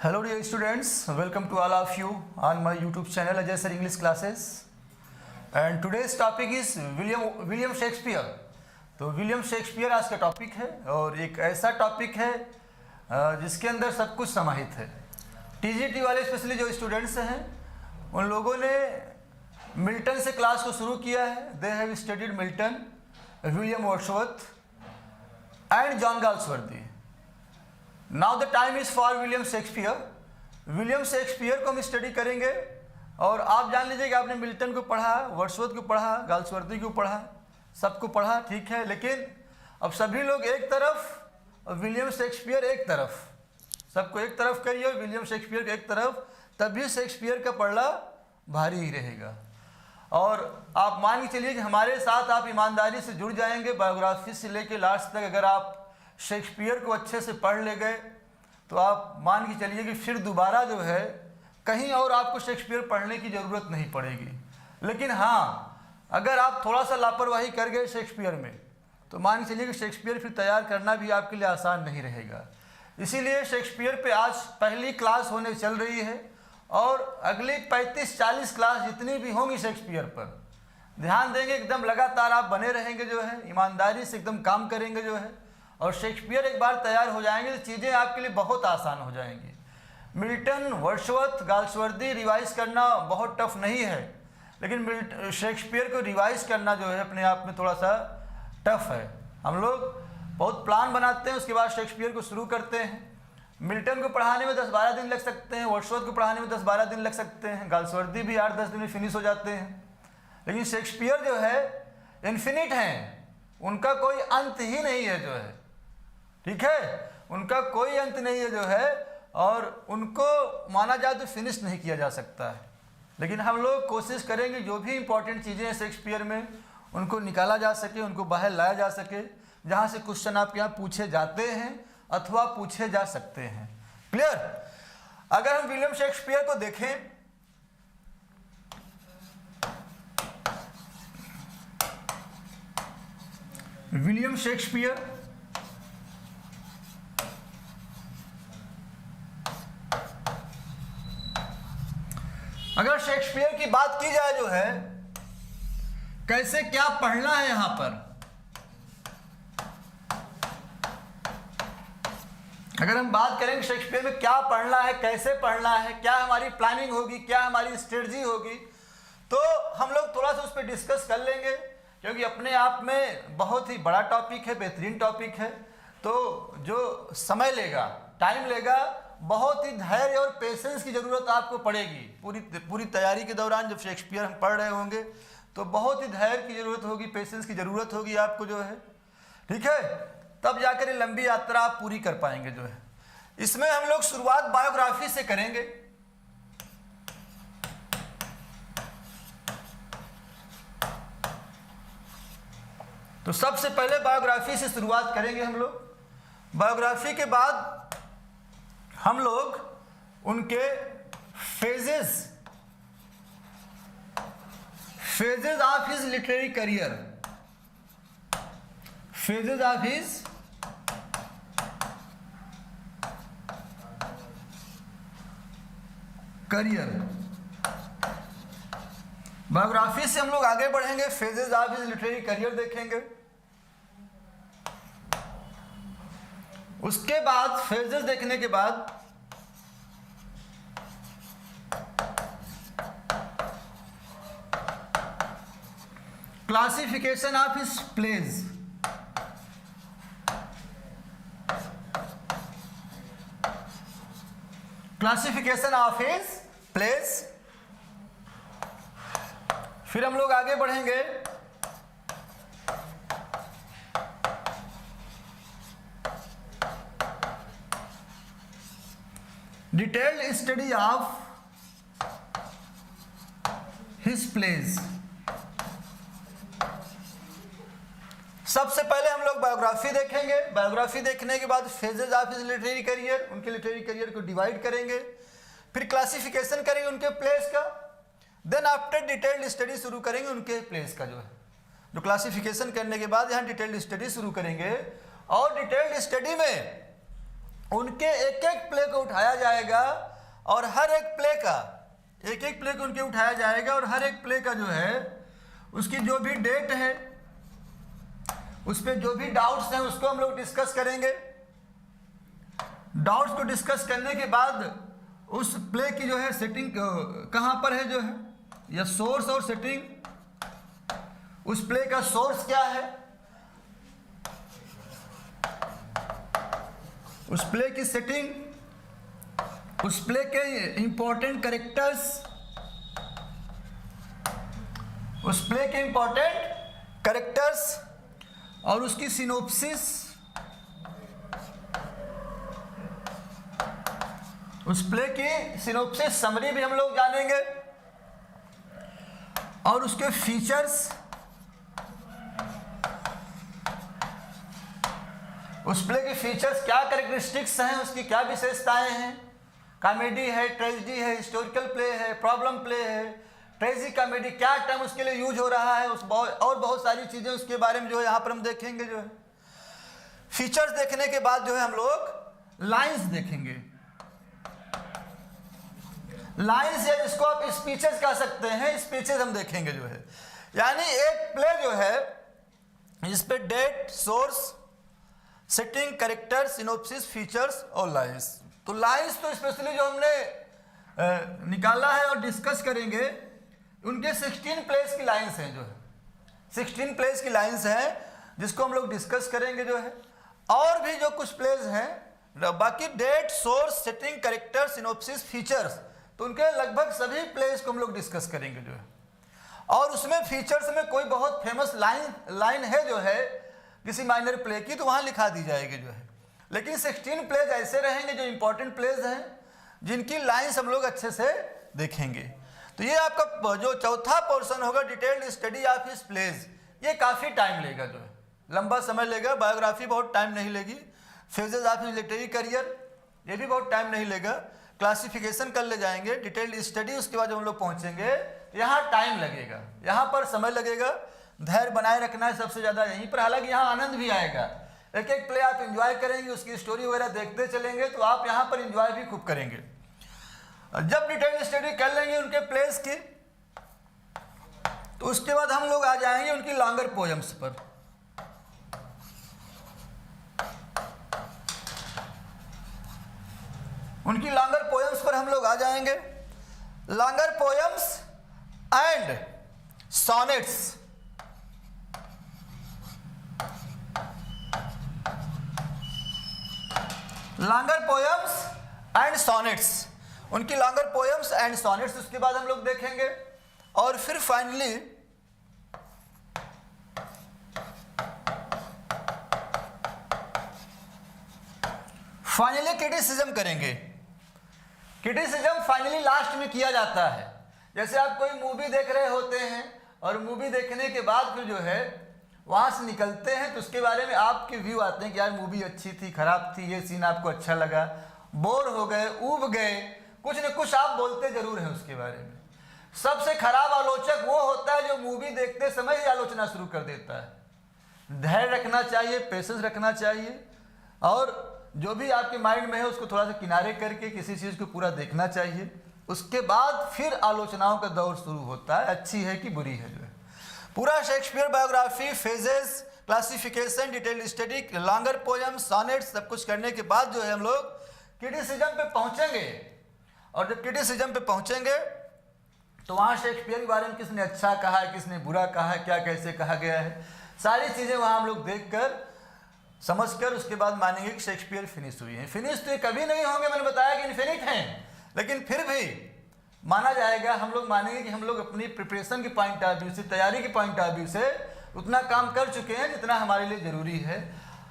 Hello dear students, welcome to all of you on my YouTube channel Ajay Sir English Classes. And today's topic is William Shakespeare. तो William Shakespeare आज का topic है और एक ऐसा topic है जिसके अंदर सब कुछ समाहित है। टीजीटी वाले स्पेशली जो स्टूडेंट्स हैं उन लोगों ने मिल्टन से क्लास को शुरू किया है। They have studied Milton, William Wordsworth and John Galsworthy. Now the time is for William Shakespeare. William Shakespeare को हम स्टडी करेंगे और आप जान लीजिए कि आपने मिल्टन को पढ़ा, वर्ड्सवर्थ को पढ़ा, गाल्सवर्दी को पढ़ा, सबको पढ़ा, ठीक है। लेकिन अब सभी लोग एक तरफ और विलियम शेक्सपियर एक तरफ, सबको एक तरफ करिए और विलियम शेक्सपियर को एक तरफ, तभी शेक्सपियर का पढ़ना भारी ही रहेगा। और आप मान के चलिए कि हमारे साथ आप ईमानदारी से जुड़ जाएंगे। बायोग्राफी से लेकर लास्ट तक अगर आप शेक्सपियर को अच्छे से पढ़ ले गए तो आप मान के चलिए कि फिर दोबारा जो है कहीं और आपको शेक्सपियर पढ़ने की ज़रूरत नहीं पड़ेगी। लेकिन हाँ, अगर आप थोड़ा सा लापरवाही कर गए शेक्सपियर में तो मान के चलिए कि शेक्सपियर फिर तैयार करना भी आपके लिए आसान नहीं रहेगा। इसीलिए शेक्सपियर पे आज पहली क्लास होने चल रही है और अगली 35-40 क्लास जितनी भी होंगी शेक्सपियर पर ध्यान देंगे, एकदम लगातार आप बने रहेंगे जो है, ईमानदारी से एकदम काम करेंगे जो है, और शेक्सपियर एक बार तैयार हो जाएंगे तो चीज़ें आपके लिए बहुत आसान हो जाएंगी। मिल्टन, वर्ड्सवर्थ, गाल्सवर्दी रिवाइज करना बहुत टफ नहीं है, लेकिन शेक्सपियर को रिवाइज करना जो है अपने आप में थोड़ा सा टफ है। हम लोग बहुत प्लान बनाते हैं, उसके बाद शेक्सपियर को शुरू करते हैं। मिल्टन को पढ़ाने में 10-12 दिन लग सकते हैं, वर्ड्सवर्थ को पढ़ाने में 10-12 दिन लग सकते हैं, गाल्सवर्दी भी 8-10 दिन में फिनिश हो जाते हैं। लेकिन शेक्सपियर जो है इन्फिनिट हैं, उनका कोई अंत ही नहीं है जो है, ठीक है, उनका कोई अंत नहीं है जो है, और उनको माना जाए तो फिनिश नहीं किया जा सकता है। लेकिन हम लोग कोशिश करेंगे जो भी इंपॉर्टेंट चीज़ें हैं शेक्सपियर में उनको निकाला जा सके, उनको बाहर लाया जा सके, जहाँ से क्वेश्चन आपके यहाँ पूछे जाते हैं अथवा पूछे जा सकते हैं। क्लियर? अगर हम विलियम शेक्सपियर को देखें, विलियम शेक्सपियर अगर शेक्सपियर की बात की जाए जो है कैसे क्या पढ़ना है यहां पर, अगर हम बात करेंगे शेक्सपियर में क्या पढ़ना है, कैसे पढ़ना है, क्या हमारी प्लानिंग होगी, क्या हमारी स्ट्रेटजी होगी, तो हम लोग थोड़ा सा उस पर डिस्कस कर लेंगे, क्योंकि अपने आप में बहुत ही बड़ा टॉपिक है, बेहतरीन टॉपिक है। तो जो समय लेगा, टाइम लेगा, बहुत ही धैर्य और पेशेंस की ज़रूरत आपको पड़ेगी। पूरी तैयारी के दौरान जब शेक्सपियर हम पढ़ रहे होंगे तो बहुत ही धैर्य की ज़रूरत होगी, पेशेंस की ज़रूरत होगी आपको जो है, ठीक है, तब जाकर ये लंबी यात्रा आप पूरी कर पाएंगे जो है। इसमें हम लोग शुरुआत बायोग्राफी से करेंगे। तो सबसे पहले बायोग्राफी से शुरुआत करेंगे हम लोग। बायोग्राफी के बाद हम लोग उनके phases of his literary career, phases of his career, biography से हम लोग आगे बढ़ेंगे, phases of his literary career देखेंगे। उसके बाद फेजेस देखने के बाद classification of his plays, classification of his plays. फिर हम लोग आगे बढ़ेंगे detailed study of his plays. सबसे पहले हम लोग बायोग्राफी देखेंगे, बायोग्राफी देखने के बाद phases of his literary career, उनके लिटरेरी करियर को डिवाइड करेंगे, फिर क्लासिफिकेशन करेंगे उनके प्लेस का, देन आफ्टर डिटेल्ड स्टडी शुरू करेंगे उनके प्लेस का जो है। जो क्लासिफिकेशन करने के बाद यहाँ डिटेल्ड स्टडी शुरू करेंगे और डिटेल्ड स्टडी में उनके एक एक प्ले को उठाया जाएगा और हर एक प्ले का एक एक प्ले को उनके उठाया जाएगा और हर एक प्ले का जो है उसकी जो भी डेट है, उस पर जो भी डाउट्स हैं उसको हम लोग डिस्कस करेंगे। डाउट्स को डिस्कस करने के बाद उस प्ले की जो है सेटिंग कहाँ पर है जो है, या सोर्स और सेटिंग, उस प्ले का सोर्स क्या है, उस प्ले की सेटिंग, उस प्ले के इंपॉर्टेंट कैरेक्टर्स, उस प्ले के इंपॉर्टेंट कैरेक्टर्स और उसकी सिनोप्सिस, उस प्ले की सिनोप्सिस समरी भी हम लोग जानेंगे, और उसके फीचर्स, उस प्ले के फीचर्स क्या कैरेक्टरिस्टिक्स हैं, उसकी क्या विशेषताएं हैं, कॉमेडी है, ट्रेजेडी है, हिस्टोरिकल प्ले है, प्रॉब्लम प्ले है, ट्रेजी कॉमेडी, क्या टर्म उसके लिए यूज हो रहा है, उस और बहुत सारी चीज़ें उसके बारे में जो है यहाँ पर हम देखेंगे। जो है फीचर्स देखने के बाद जो है हम लोग लाइंस देखेंगे। लाइंस या जिसको आप स्पीचेस कह सकते हैं, स्पीचेस हम देखेंगे जो है, यानी एक प्ले जो है जिस पे date, source, setting, character, synopsis, features और लाइंस। तो लाइंस तो स्पेशली जो हमने निकाला है और डिस्कस करेंगे, उनके 16 प्लेस की लाइंस हैं जो है, 16 प्लेस की लाइंस हैं जिसको हम लोग डिस्कस करेंगे जो है। और भी जो कुछ प्लेस हैं बाकी date, source, setting, character, synopsis, features, तो उनके लगभग सभी प्लेस को हम लोग डिस्कस करेंगे जो है। और उसमें फीचर्स में कोई बहुत फेमस लाइन है जो है किसी माइनर प्ले की, तो वहाँ लिखा दी जाएगी जो है। लेकिन 16 प्लेज ऐसे रहेंगे जो इंपॉर्टेंट प्लेज हैं, जिनकी लाइंस हम लोग अच्छे से देखेंगे। तो ये आपका जो चौथा पोर्शन होगा detailed study of his plays, ये काफ़ी टाइम लेगा जो है, लंबा समय लेगा। बायोग्राफी बहुत टाइम नहीं लेगी, phases of his literary career ये भी बहुत टाइम नहीं लेगा। क्लासिफिकेशन कर ले जाएंगे, डिटेल्ड स्टडी, उसके बाद जब हम लोग पहुँचेंगे यहाँ टाइम लगेगा, यहाँ पर समय लगेगा। धैर्य बनाए रखना है सबसे ज़्यादा यहीं पर। हालांकि यहाँ आनंद भी आएगा, एक एक प्ले आप एंजॉय करेंगे, उसकी स्टोरी वगैरह देखते चलेंगे, तो आप यहाँ पर एंजॉय भी खूब करेंगे। जब डिटेल स्टडी कर लेंगे उनके प्लेस की, तो उसके बाद हम लोग आ जाएंगे उनकी लॉन्गर पोएम्स पर। उनकी लॉन्गर पोएम्स पर हम लोग आ जाएंगे। Longer poems and sonnets, longer poems and sonnets, उनकी लॉन्गर पोएम्स एंड सॉनेट्स उसके बाद हम लोग देखेंगे। और फिर फाइनली क्रिटिसिज्म करेंगे। क्रिटिसिज्म फाइनली लास्ट में किया जाता है। जैसे आप कोई मूवी देख रहे होते हैं और मूवी देखने के बाद फिर जो है वहाँ से निकलते हैं, तो उसके बारे में आपके व्यू आते हैं कि यार मूवी अच्छी थी, खराब थी, ये सीन आपको अच्छा लगा, बोर हो गए, ऊब गए, कुछ न कुछ आप बोलते जरूर हैं उसके बारे में। सबसे खराब आलोचक वो होता है जो मूवी देखते समय ही आलोचना शुरू कर देता है। धैर्य रखना चाहिए, पेशेंस रखना चाहिए, और जो भी आपके माइंड में है उसको थोड़ा सा किनारे करके किसी चीज़ को पूरा देखना चाहिए। उसके बाद फिर आलोचनाओं का दौर शुरू होता है, अच्छी है कि बुरी है जो है। पूरा Shakespeare biography, phases, classification, detail study, longer poem, sonnet, सब कुछ करने के बाद जो है हम लोग क्रिटिसिज्म पे पहुंचेंगे। और जब क्रिटिसिज्म पे पहुंचेंगे तो वहाँ शेक्सपियर के बारे में किसने अच्छा कहा है, किसने बुरा कहा है, क्या कैसे कहा गया है, सारी चीज़ें वहाँ हम लोग देख कर समझ कर उसके बाद मानेंगे कि शेक्सपियर फिनिश हुई है। फिनिश तो ये कभी नहीं होंगे, मैंने बताया कि इन्फिनिट हैं, लेकिन फिर भी माना जाएगा, हम लोग मानेंगे कि हम लोग अपनी प्रिपरेशन के पॉइंट ऑफ व्यू से, तैयारी के पॉइंट ऑफ व्यू से उतना काम कर चुके हैं जितना हमारे लिए ज़रूरी है।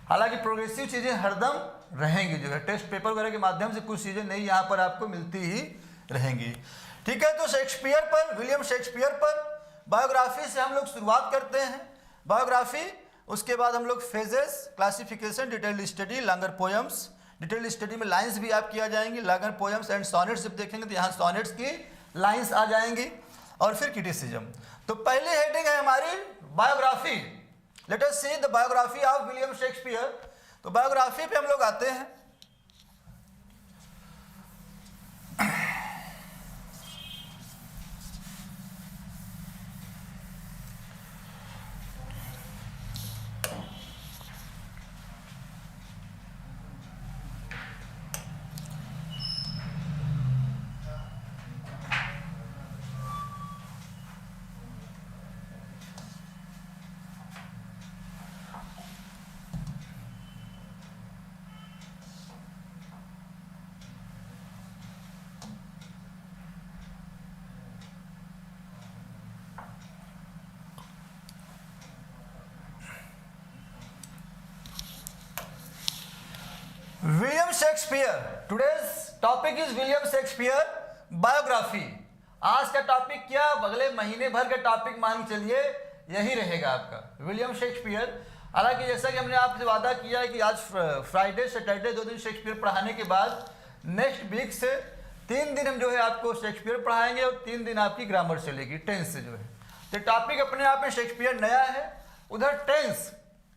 हालांकि प्रोग्रेसिव चीज़ें हरदम रहेंगी जो है, टेस्ट पेपर वगैरह के माध्यम से कुछ चीज़ें नई यहाँ पर आपको मिलती ही रहेंगी। ठीक है, तो शेक्सपियर पर, विलियम शेक्सपियर पर बायोग्राफी से हम लोग शुरुआत करते हैं। बायोग्राफी, उसके बाद हम लोग phases, classification, detailed study, longer poems, detailed study में लाइंस भी आपकी आ जाएंगी, लॉन्गर पोएम्स एंड सॉनेट्स जब देखेंगे तो यहाँ सॉनेट्स की लाइंस आ जाएंगी, और फिर क्रिटिसिज्म। तो पहली हेडिंग है हमारी biography. Let us see the biography of William Shakespeare. तो बायोग्राफी पे हम लोग आते हैं। William Shakespeare, today's topic is William Shakespeare biography. आज का टॉपिक क्या, अगले महीने भर का टॉपिक मान के चलिए यही रहेगा आपका विलियम शेक्सपियर। हालांकि जैसा कि हमने आपसे वादा किया है कि आज फ्राइडे सैटरडे 2 दिन शेक्सपियर पढ़ाने के बाद नेक्स्ट वीक से 3 दिन हम जो है आपको शेक्सपियर पढ़ाएंगे और 3 दिन आपकी ग्रामर चलेगी टेंस से जो है। तो टॉपिक अपने आप में शेक्सपियर नया है, उधर टेंस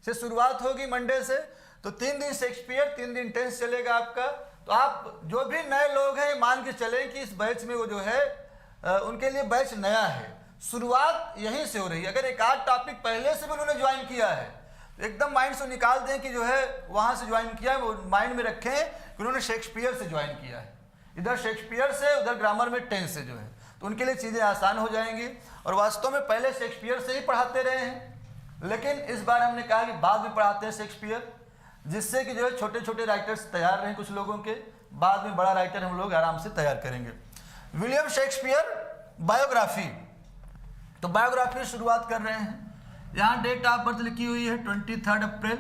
से शुरुआत होगी मंडे से, तो 3 दिन शेक्सपियर 3 दिन टेंस चलेगा आपका। तो आप जो भी नए लोग हैं मान के चलें कि इस बैच में वो जो है उनके लिए बैच नया है, शुरुआत यहीं से हो रही है। अगर एक आध टॉपिक पहले से भी उन्होंने ज्वाइन किया है तो एकदम माइंड से निकाल दें कि जो है वहाँ से ज्वाइन किया है, वो माइंड में रखें कि उन्होंने शेक्सपियर से ज्वाइन किया है, इधर शेक्सपियर से उधर ग्रामर में टेंस से जो है, तो उनके लिए चीज़ें आसान हो जाएंगी। और वास्तव में पहले शेक्सपियर से ही पढ़ाते रहे हैं, लेकिन इस बार हमने कहा कि बाद में पढ़ाते हैं शेक्सपियर, जिससे कि जो है छोटे छोटे राइटर्स तैयार रहें कुछ लोगों के, बाद में बड़ा राइटर हम लोग आराम से तैयार करेंगे। विलियम शेक्सपियर बायोग्राफी, तो बायोग्राफी की शुरुआत कर रहे हैं। यहाँ डेट ऑफ बर्थ लिखी हुई है 23 अप्रैल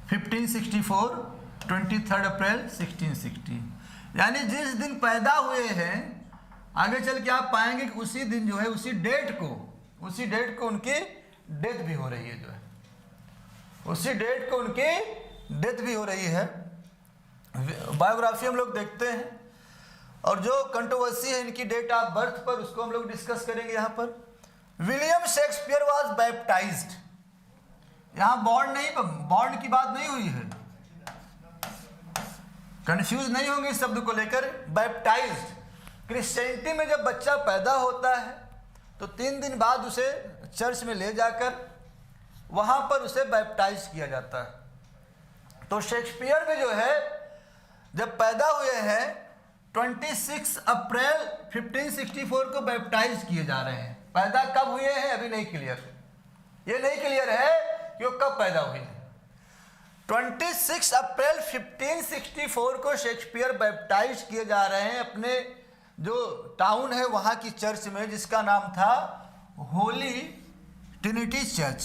1564, 23 अप्रैल 1660, यानी जिस दिन पैदा हुए हैं आगे चल के आप पाएंगे कि उसी दिन जो है उसी डेट को उनकी डेथ भी हो रही है, जो है उसी डेट को उनकी डेथ भी हो रही है। बायोग्राफी हम लोग देखते हैं और जो कंट्रोवर्सी है इनकी डेट ऑफ बर्थ पर उसको हम लोग डिस्कस करेंगे। यहाँ पर विलियम शेक्सपियर वाज बैप्टाइज्ड, यहाँ बॉर्न की बात नहीं हुई है, कंफ्यूज नहीं होंगे इस शब्द को लेकर। बैप्टाइज्ड, क्रिश्चियनिटी में जब बच्चा पैदा होता है तो 3 दिन बाद उसे चर्च में ले जाकर वहाँ पर उसे बैप्टाइज किया जाता है। तो शेक्सपियर भी जो है जब पैदा हुए हैं 26 अप्रैल 1564 को बैप्टाइज किए जा रहे हैं। पैदा कब हुए हैं अभी नहीं क्लियर, ये नहीं क्लियर है कि वो कब पैदा हुए हैं। 26 अप्रैल 1564 को शेक्सपियर बैप्टाइज किए जा रहे हैं अपने जो टाउन है वहाँ की चर्च में, जिसका नाम था Holi Trinity church.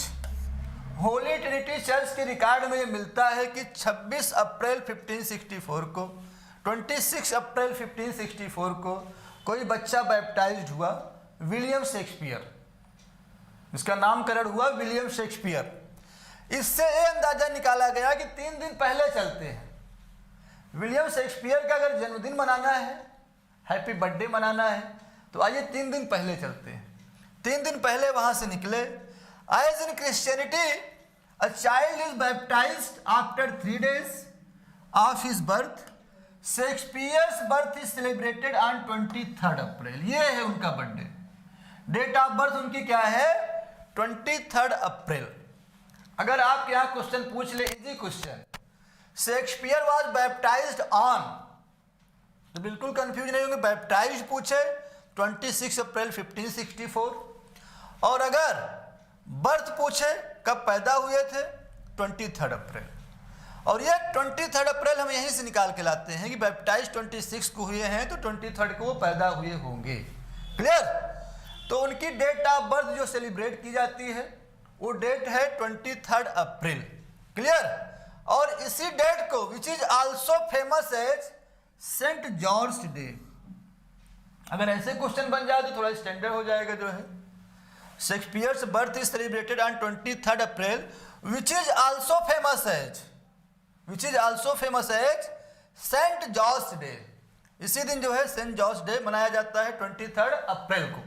Holi Trinity church के रिकॉर्ड में ये मिलता है कि 26 अप्रैल 1564 को 26 अप्रैल 1564 को कोई बच्चा बैप्टाइज्ड हुआ, विलियम शेक्सपियर, इसका नामकरण हुआ विलियम शेक्सपियर। इससे ये अंदाजा निकाला गया कि 3 दिन पहले चलते हैं। विलियम शेक्सपियर का अगर जन्मदिन मनाना है, हैप्पी बर्थडे मनाना है, तो आइए 3 दिन पहले चलते हैं। 3 दिन पहले वहां से निकले। As in Christianity a child is baptised after 3 days of his birth. Shakespeare's birth is celebrated on 23 April, ये है उनका बर्थडे। डेट ऑफ बर्थ उनकी क्या है 23 अप्रैल। अगर आपके यहाँ क्वेश्चन पूछ ले, easy question, Shakespeare was baptised on, तो बिल्कुल कंफ्यूज नहीं होंगे, बैप्टाइज्ड पूछे 26 अप्रैल 1564, और अगर बर्थ पूछे कब पैदा हुए थे 23 अप्रैल। और ये 23 अप्रैल हम यहीं से निकाल के लाते हैं कि बैप्टाइज 26 को हुए हैं तो 23 को वो पैदा हुए होंगे। क्लियर? तो उनकी डेट ऑफ बर्थ जो सेलिब्रेट की जाती है वो डेट है 23 अप्रैल। क्लियर? और इसी डेट को which is also famous as Saint George day. अगर ऐसे क्वेश्चन बन जाए तो थोड़ा स्टैंडर्ड हो जाएगा जो है। Shakespeare's birth is celebrated on 23 April which is also famous as Saint George day. इसी दिन जो है सेंट जॉर्ज डे मनाया जाता है 23 अप्रैल को।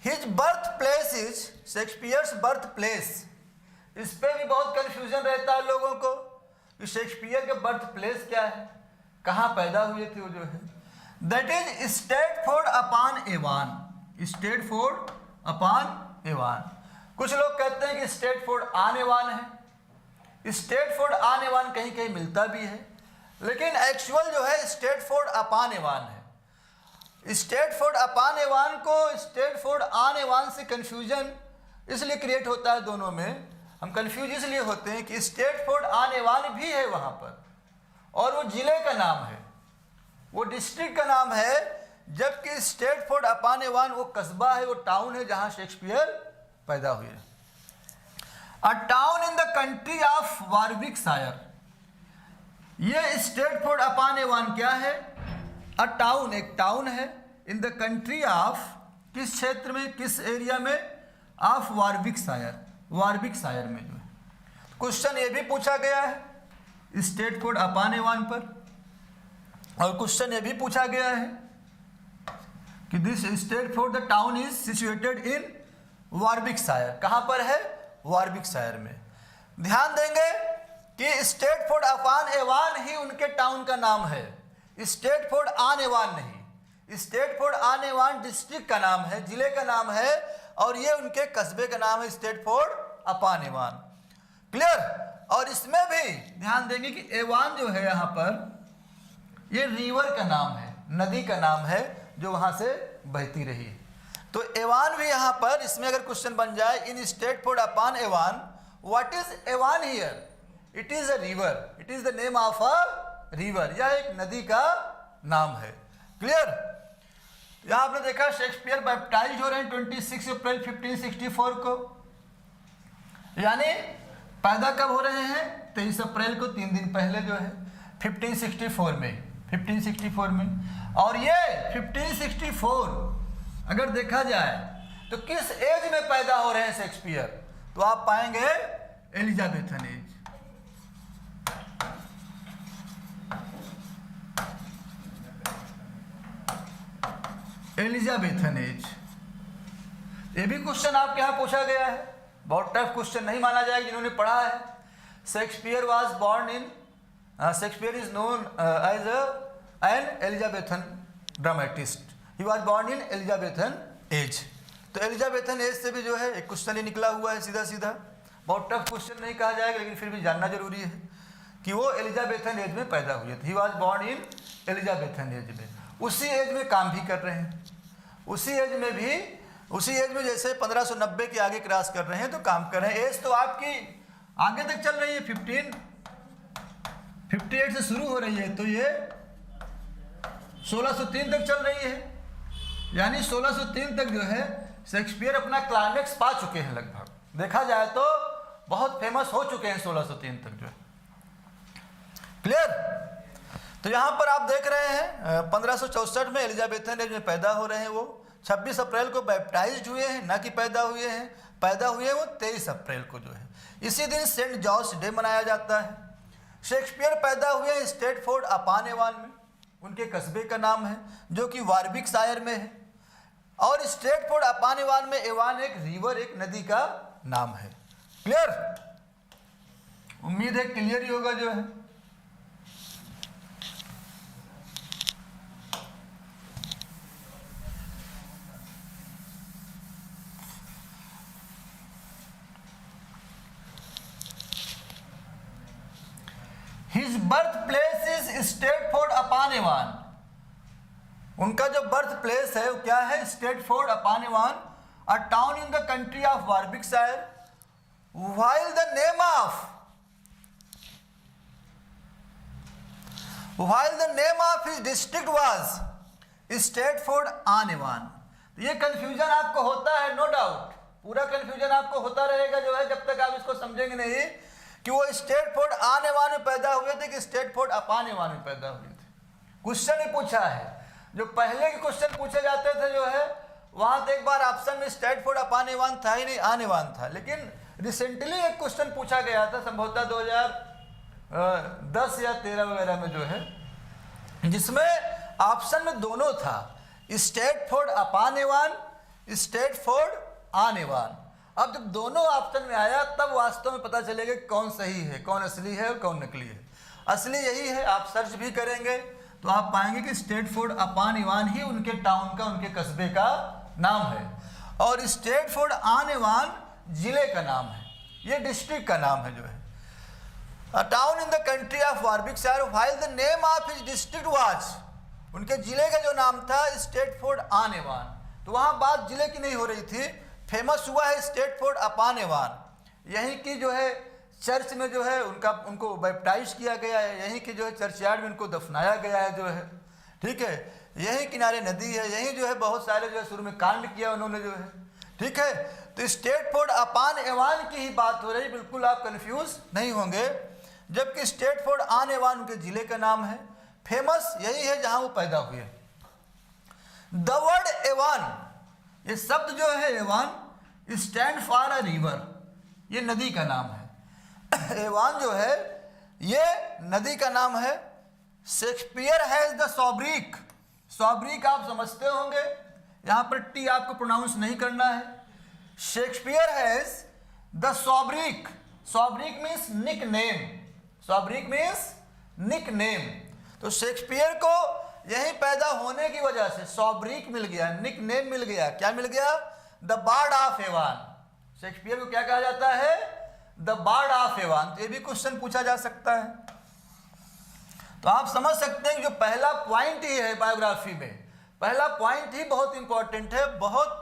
His birth place is, Shakespeare's birth place, इस पे भी बहुत कंफ्यूजन रहता है लोगों को कि शेक्सपियर के बर्थ प्लेस क्या है, कहाँ पैदा हुए थे वो जो है। That is Stafford upon Evan, Stafford upon Evan. कुछ लोग कहते हैं कि स्टेटफोर्ड ऑन एवान है, स्टेटफोर्ड ऑन एवान कहीं कहीं मिलता भी है, लेकिन एक्चुअल जो है स्टेटफोर्ड अपॉन एवान है। स्टेटफोर्ड अपॉन एवान को स्टेटफोर्ड ऑन एवान से कंफ्यूजन इसलिए क्रिएट होता है, दोनों में हम कंफ्यूज इसलिए होते हैं कि स्टेटफोर्ड ऑन एवान भी है वहाँ पर, और वो जिले का नाम है, वो डिस्ट्रिक्ट का नाम है, जबकि स्टेटफोर्ड अपॉन एवान वो कस्बा है, वो टाउन है जहाँ शेक्सपियर पैदा हुए। अ town in the country of Warwickshire. ये स्ट्रेटफोर्ड अपॉन एवान क्या है? अ टाउन, एक टाउन है, इन द कंट्री ऑफ, किस क्षेत्र में, किस एरिया में, ऑफ वारविकशायर, वारविकशायर में जो है। क्वेश्चन ये भी पूछा गया है स्ट्रेटफोर्ड अपॉन एवान पर, और क्वेश्चन ये भी पूछा गया है कि this Stratford the town is situated in Warwickshire. कहाँ पर है? वारविकशायर में। ध्यान देंगे कि स्ट्रेटफोर्ड अपॉन एवान ही उनके टाउन का नाम है, स्ट्रेटफोर्ड ऑन एवान नहीं। स्ट्रेटफोर्ड ऑन एवान डिस्ट्रिक्ट का नाम है, जिले का नाम है, और ये उनके कस्बे का नाम है स्ट्रेटफोर्ड अपॉन एवान। क्लियर? और इसमें भी ध्यान देंगे कि एवान जो है यहाँ पर, ये रिवर का नाम है, नदी का नाम है जो वहाँ से बहती रही। तो एवान भी यहाँ पर, इसमें अगर क्वेश्चन बन जाए in Stratford upon Avon, what is Avon here? It is a river, it is the name of a river, यह एक नदी का नाम है। क्लियर? यहाँ आपने देखा शेक्सपियर बैप्टाइज हो रहे हैं 26 अप्रैल 1564 को, यानी पैदा कब हो रहे हैं? 23 अप्रैल को, 3 दिन पहले जो है 1564 में, 1564 में। और ये 1564 अगर देखा जाए तो किस एज में पैदा हो रहे हैं शेक्सपियर? तो आप पाएंगे एलिजाबेथन एज। एलिजाबेथन एज, ये भी क्वेश्चन आपके यहाँ पूछा गया है, बहुत टफ क्वेश्चन नहीं माना जाएगा जिन्होंने पढ़ा है। Shakespeare was born in, Shakespeare is known as an Elizabethan dramatist, he was born in Elizabethan age. तो एलिजाबेथन एज से भी जो है एक क्वेश्चन ही निकला हुआ है सीधा सीधा, बहुत टफ क्वेश्चन नहीं कहा जाएगा, लेकिन फिर भी जानना जरूरी है कि वो एलिजाबेथन एज में पैदा हुए थे। He was born in Elizabethan age में, उसी एज में काम भी कर रहे हैं, उसी एज में भी, उसी एज में जैसे 1590 के आगे क्रॉस कर रहे हैं तो काम कर रहे हैं। एज तो आपकी आगे तक चल रही है, 1558 से शुरू हो रही है, तो ये 1603 तक चल रही है, यानी 1603 तक जो है शेक्सपियर अपना क्लाइमेक्स पा चुके हैं लगभग, देखा जाए तो बहुत फेमस हो चुके हैं 1603 तक जो है। क्लियर? तो यहाँ पर आप देख रहे हैं 1564 में एलिजाबेथन एज में पैदा हो रहे हैं वो, 26 अप्रैल को बैप्टाइज्ड हुए हैं, ना कि पैदा हुए हैं, पैदा हुए हैं वो 23 अप्रैल को जो है। इसी दिन सेंट जॉर्ज डे मनाया जाता है। शेक्सपियर पैदा हुए हैं स्ट्रेटफोर्ड अपॉन एवान में, उनके कस्बे का नाम है जो कि वारविकशायर में है, और स्ट्रेटफोर्ड अपॉन एवान में एवान एक रिवर, एक नदी का नाम है। क्लियर? उम्मीद है क्लियर ही होगा जो है। His birthplace is Stratford upon Evan. उनका जो बर्थ प्लेस है वो क्या है? Stratford upon Evan, a town in the country of Warwickshire, while the name of his district was Stratford on Evan. ये कंफ्यूजन आपको होता है, नो डाउट, पूरा कंफ्यूजन आपको होता रहेगा जो है, जब तक आप इसको समझेंगे नहीं कि वो स्ट्रेटफोर्ड ऑन एवान में पैदा हुए थे कि स्ट्रेटफोर्ड अपॉन एवान में पैदा हुए थे। क्वेश्चन ही पूछा है, जो पहले के क्वेश्चन पूछे जाते थे जो है, वहां तो एक बार ऑप्शन में स्ट्रेटफोर्ड अपॉन एवान था ही नहीं, ऑन एवान था। लेकिन रिसेंटली एक क्वेश्चन पूछा गया था, संभवतः 2010 या 13 वगैरह में जो है, जिसमें ऑप्शन में दोनों था, Stratford upon Evan, Stratford on Evan. अब जब दोनों ऑप्शन में आया तब वास्तव में पता चलेगा कौन सही है, कौन असली है और कौन नकली है। असली यही है, आप सर्च भी करेंगे तो आप पाएंगे कि स्ट्रेटफोर्ड अपॉन एवान ही उनके टाउन का, उनके कस्बे का नाम है, और स्ट्रेटफोर्ड ऑन एवान जिले का नाम है, ये डिस्ट्रिक्ट का नाम है जो है। अ town in the country of Warwickshire, while the name of his district was, उनके जिले का जो नाम था स्ट्रेटफोर्ड ऑन एवान। तो वहाँ बात जिले की नहीं हो रही थी, फेमस हुआ है स्ट्रेटफोर्ड अपॉन एवान। यहीं की जो है चर्च में जो है उनको बैप्टाइज किया गया है, यहीं की जो है चर्चयार्ड में उनको दफनाया गया है जो है, ठीक है। यहीं किनारे नदी है, यहीं जो है बहुत सारे जो है शुरू में कांड किया उन्होंने जो है, ठीक है। तो स्टेटफोर्ड अपॉन एवान की ही बात हो रही, बिल्कुल आप कंफ्यूज नहीं होंगे। जबकि स्टेटफोर्ड ऑन एवान उनके जिले का नाम है, फेमस यही है जहां वो पैदा हुए। द वर्ड एवान, ये शब्द जो है Evan stand for a river, ये नदी का नाम है। एवान जो है ये नदी का नाम है। शेक्सपियर हैज द सॉब्रिक, सॉब्रिक आप समझते होंगे, यहां पर टी आपको प्रोनाउंस नहीं करना है। Shakespeare has the sobriquet, sobriquet means nickname, sobriquet means nickname. तो शेक्सपियर को यही पैदा होने की वजह से सॉब्रिक मिल गया, निक नेम मिल गया। क्या मिल गया? The bard of Avon. Shakespeare को क्या कहा जाता है? The bard of Avon. तो ये भी क्वेश्चन पूछा जा सकता है। तो आप समझ सकते हैं कि जो पहला पॉइंट ही है बायोग्राफी में, पहला पॉइंट ही बहुत इंपॉर्टेंट है, बहुत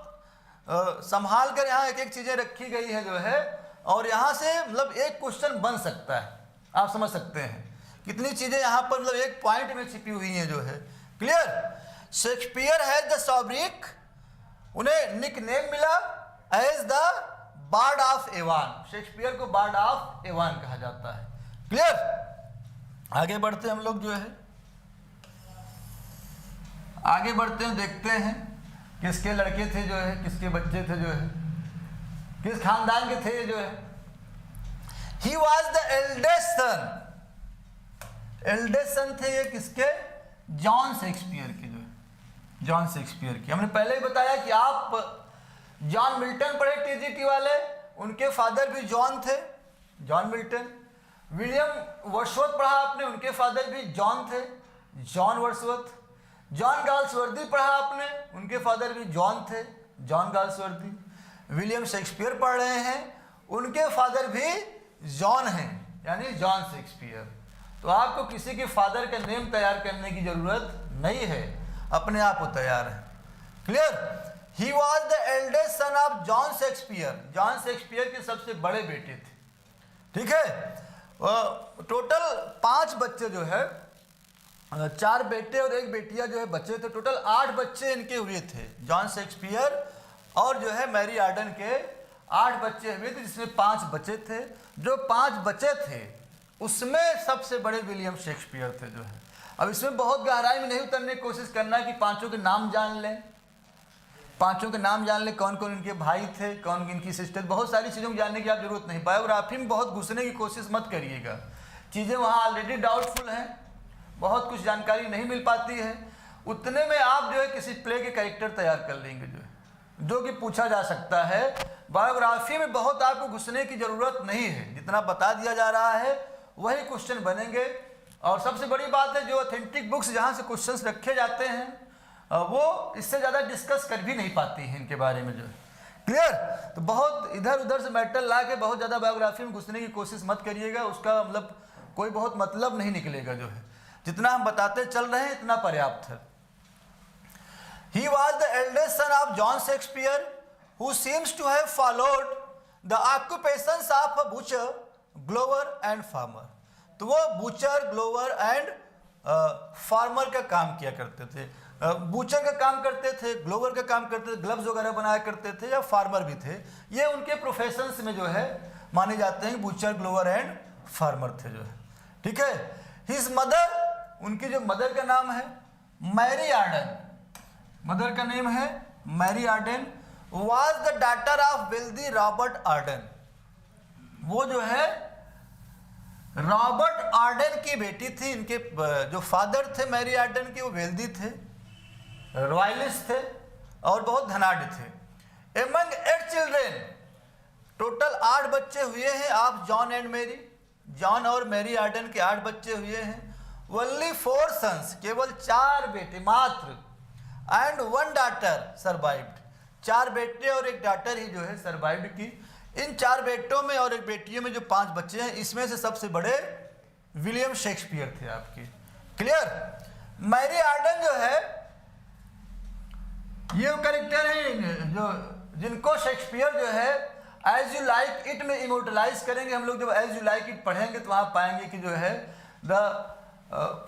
संभाल कर यहाँ एक एक चीजें रखी गई है जो है, और यहाँ से मतलब एक क्वेश्चन बन सकता है। आप समझ सकते हैं कितनी चीजें यहाँ पर मतलब एक पॉइंट में छिपी हुई हैं जो है। Clear? Shakespeare has the sobriquet, उन्हें निक नेम मिला as the bard of Avon. Shakespeare को बार्ड ऑफ एवान कहा जाता है। क्लियर? आगे बढ़ते हम लोग जो है, आगे बढ़ते हैं, देखते हैं किसके लड़के थे जो है, किसके बच्चे थे जो है, किस खानदान के थे जो है। He was the eldest son, eldest son थे ये किसके? जॉन शेक्सपियर के जो है, जॉन शेक्सपियर के। हमने पहले ही बताया कि आप जॉन मिल्टन पढ़े टीजीटी वाले, उनके फादर भी जॉन थे, जॉन मिल्टन। विलियम वर्ड्सवर्थ पढ़ा आपने, उनके फादर भी जॉन थे, जॉन वर्ड्सवर्थ। जॉन गाल्सवर्दी पढ़ा आपने, उनके फादर भी जॉन थे, जॉन गाल्सवर्दी। विलियम शेक्सपियर पढ़ रहे हैं, उनके फादर भी जॉन हैं, यानी जॉन शेक्सपियर। तो आपको किसी के फादर का नेम तैयार करने की जरूरत नहीं है, अपने आप वो तैयार है। Clear? He was the eldest son of John Shakespeare, John Shakespeare के सबसे बड़े बेटे थे। ठीक है? टोटल 5 बच्चे जो है, 4 बेटे और 1 बेटियां जो है बच्चे थे। टोटल 8 बच्चे इनके हुए थे, जॉन शेक्सपियर और जो है मैरी आर्डन के 8 बच्चे हुए थे, जिसमें 5 बच्चे थे। जो 5 बच्चे थे उसमें सबसे बड़े विलियम शेक्सपियर थे जो है। अब इसमें बहुत गहराई में नहीं उतरने की कोशिश करना कि पांचों के नाम जान लें, पांचों के नाम जान लें, कौन कौन इनके भाई थे, कौन इनकी सिस्टर, बहुत सारी चीज़ों को जानने की आप जरूरत नहीं। बायोग्राफी में बहुत घुसने की कोशिश मत करिएगा, चीज़ें वहाँ ऑलरेडी डाउटफुल हैं, बहुत कुछ जानकारी नहीं मिल पाती है। उतने में आप जो है किसी प्ले के कैरेक्टर तैयार कर लेंगे जो है, जो कि पूछा जा सकता है। बायोग्राफी में बहुत आपको घुसने की ज़रूरत नहीं है, जितना बता दिया जा रहा है वही क्वेश्चन बनेंगे। और सबसे बड़ी बात है, जो ऑथेंटिक बुक्स जहाँ से क्वेश्चंस रखे जाते हैं वो इससे ज़्यादा डिस्कस कर भी नहीं पाती हैं इनके बारे में जो है। क्लियर? तो बहुत इधर उधर से मैटर ला के बहुत ज़्यादा बायोग्राफी में घुसने की कोशिश मत करिएगा, उसका मतलब कोई बहुत मतलब नहीं निकलेगा जो है। जितना हम बताते चल रहे हैं इतना पर्याप्त है। He was the eldest son of John Shakespeare, who seems to have followed the occupations of a butcher, glover and farmer. तो वो बूचर, ग्लोवर एंड फार्मर का काम किया करते थे। बूचर का काम करते थे, ग्लोवर का काम करते थे, ग्लव्स वगैरह बनाया करते थे, या फार्मर भी थे। ये उनके प्रोफेशंस में जो है माने जाते हैं, बूचर, ग्लोवर एंड फार्मर थे जो है। ठीक है? हिज मदर, उनकी जो मदर का नाम है मैरी आर्डन, मदर का नेम है Mary Arden, was the daughter of wealthy Robert Arden. वो जो है रॉबर्ट आर्डन की बेटी थी। इनके जो फादर थे मैरी आर्डन के, वो वेल्दी थे, रॉयलिस्ट थे और बहुत धनाढ़ थे। एमंग 8 चिल्ड्रेन, टोटल 8 बच्चे हुए हैं आप जॉन एंड मैरी, जॉन और मैरी आर्डन के 8 बच्चे हुए हैं। ओनली 4 सन्स, केवल 4 बेटे मात्र, एंड 1 डॉटर सर्वाइव्ड, 4 बेटे और 1 डॉटर ही जो है सर्वाइव्ड की। इन 4 बेटों में और 1 बेटियों में जो 5 बच्चे हैं, इसमें से सबसे बड़े विलियम शेक्सपियर थे आपके। क्लियर? मैरी आर्डन जो है ये कैरेक्टर है जो जिनको शेक्सपियर जो है एज यू लाइक इट में इमोर्टलाइज करेंगे। हम लोग जब एज यू लाइक इट पढ़ेंगे तो वहाँ पाएंगे कि जो है द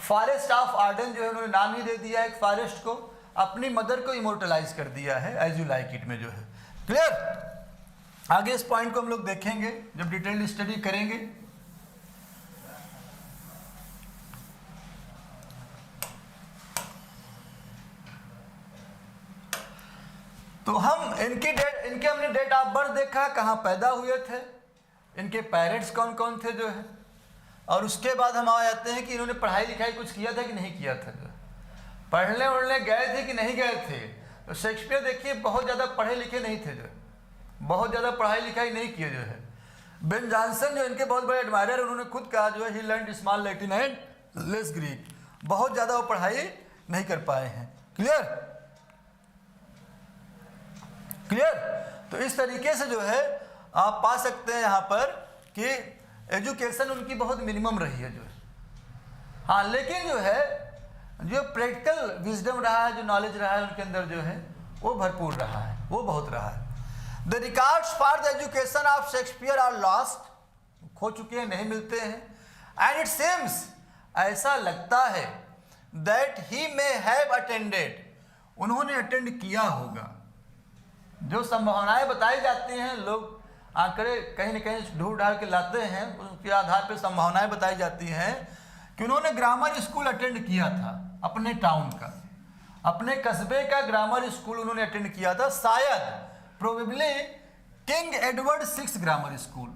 फॉरेस्ट ऑफ आर्डन जो है उन्होंने नाम ही दे दिया है एक फॉरेस्ट को, अपनी मदर को इमोर्टलाइज कर दिया है एज यू लाइक इट में जो है। क्लियर? आगे इस पॉइंट को हम लोग देखेंगे जब डिटेल्ड स्टडी करेंगे। तो हम इनके हमने डेट ऑफ बर्थ देखा, कहाँ पैदा हुए थे, इनके पेरेंट्स कौन कौन थे जो है, और उसके बाद हम आ जाते हैं कि इन्होंने पढ़ाई लिखाई कुछ किया था कि नहीं किया था, जो पढ़ने उढ़ने गए थे कि नहीं गए थे। तो शेक्सपियर देखिए बहुत ज़्यादा पढ़े लिखे नहीं थे, जो बहुत ज़्यादा पढ़ाई लिखाई नहीं किए जो है। बेन जॉनसन जो इनके बहुत बड़े एडमायरर, उन्होंने खुद कहा जो है ही learned small Latin and less Greek, बहुत ज़्यादा वो पढ़ाई नहीं कर पाए हैं। Clear clear. तो इस तरीके से जो है आप पा सकते हैं यहाँ पर कि एजुकेशन उनकी बहुत मिनिमम रही है जो है। हाँ, लेकिन जो है जो प्रैक्टिकल विजडम रहा है, जो नॉलेज रहा है उनके अंदर जो है वो भरपूर रहा है, वो बहुत रहा है। The records for the education of Shakespeare are lost, खो चुके हैं, नहीं मिलते हैं। एंड इट सीम्स, ऐसा लगता है that he may have attended, उन्होंने अटेंड किया होगा। जो संभावनाएं बताई जाती हैं, लोग आंकड़े कहीं न कहीं ढूंढ ढाल के लाते हैं, उसके आधार पर संभावनाएं बताई जाती हैं कि उन्होंने ग्रामर स्कूल अटेंड किया था, अपने टाउन का, अपने कस्बे का ग्रामर स्कूल उन्होंने अटेंड किया था। शायद probably king Edward 6 grammar school,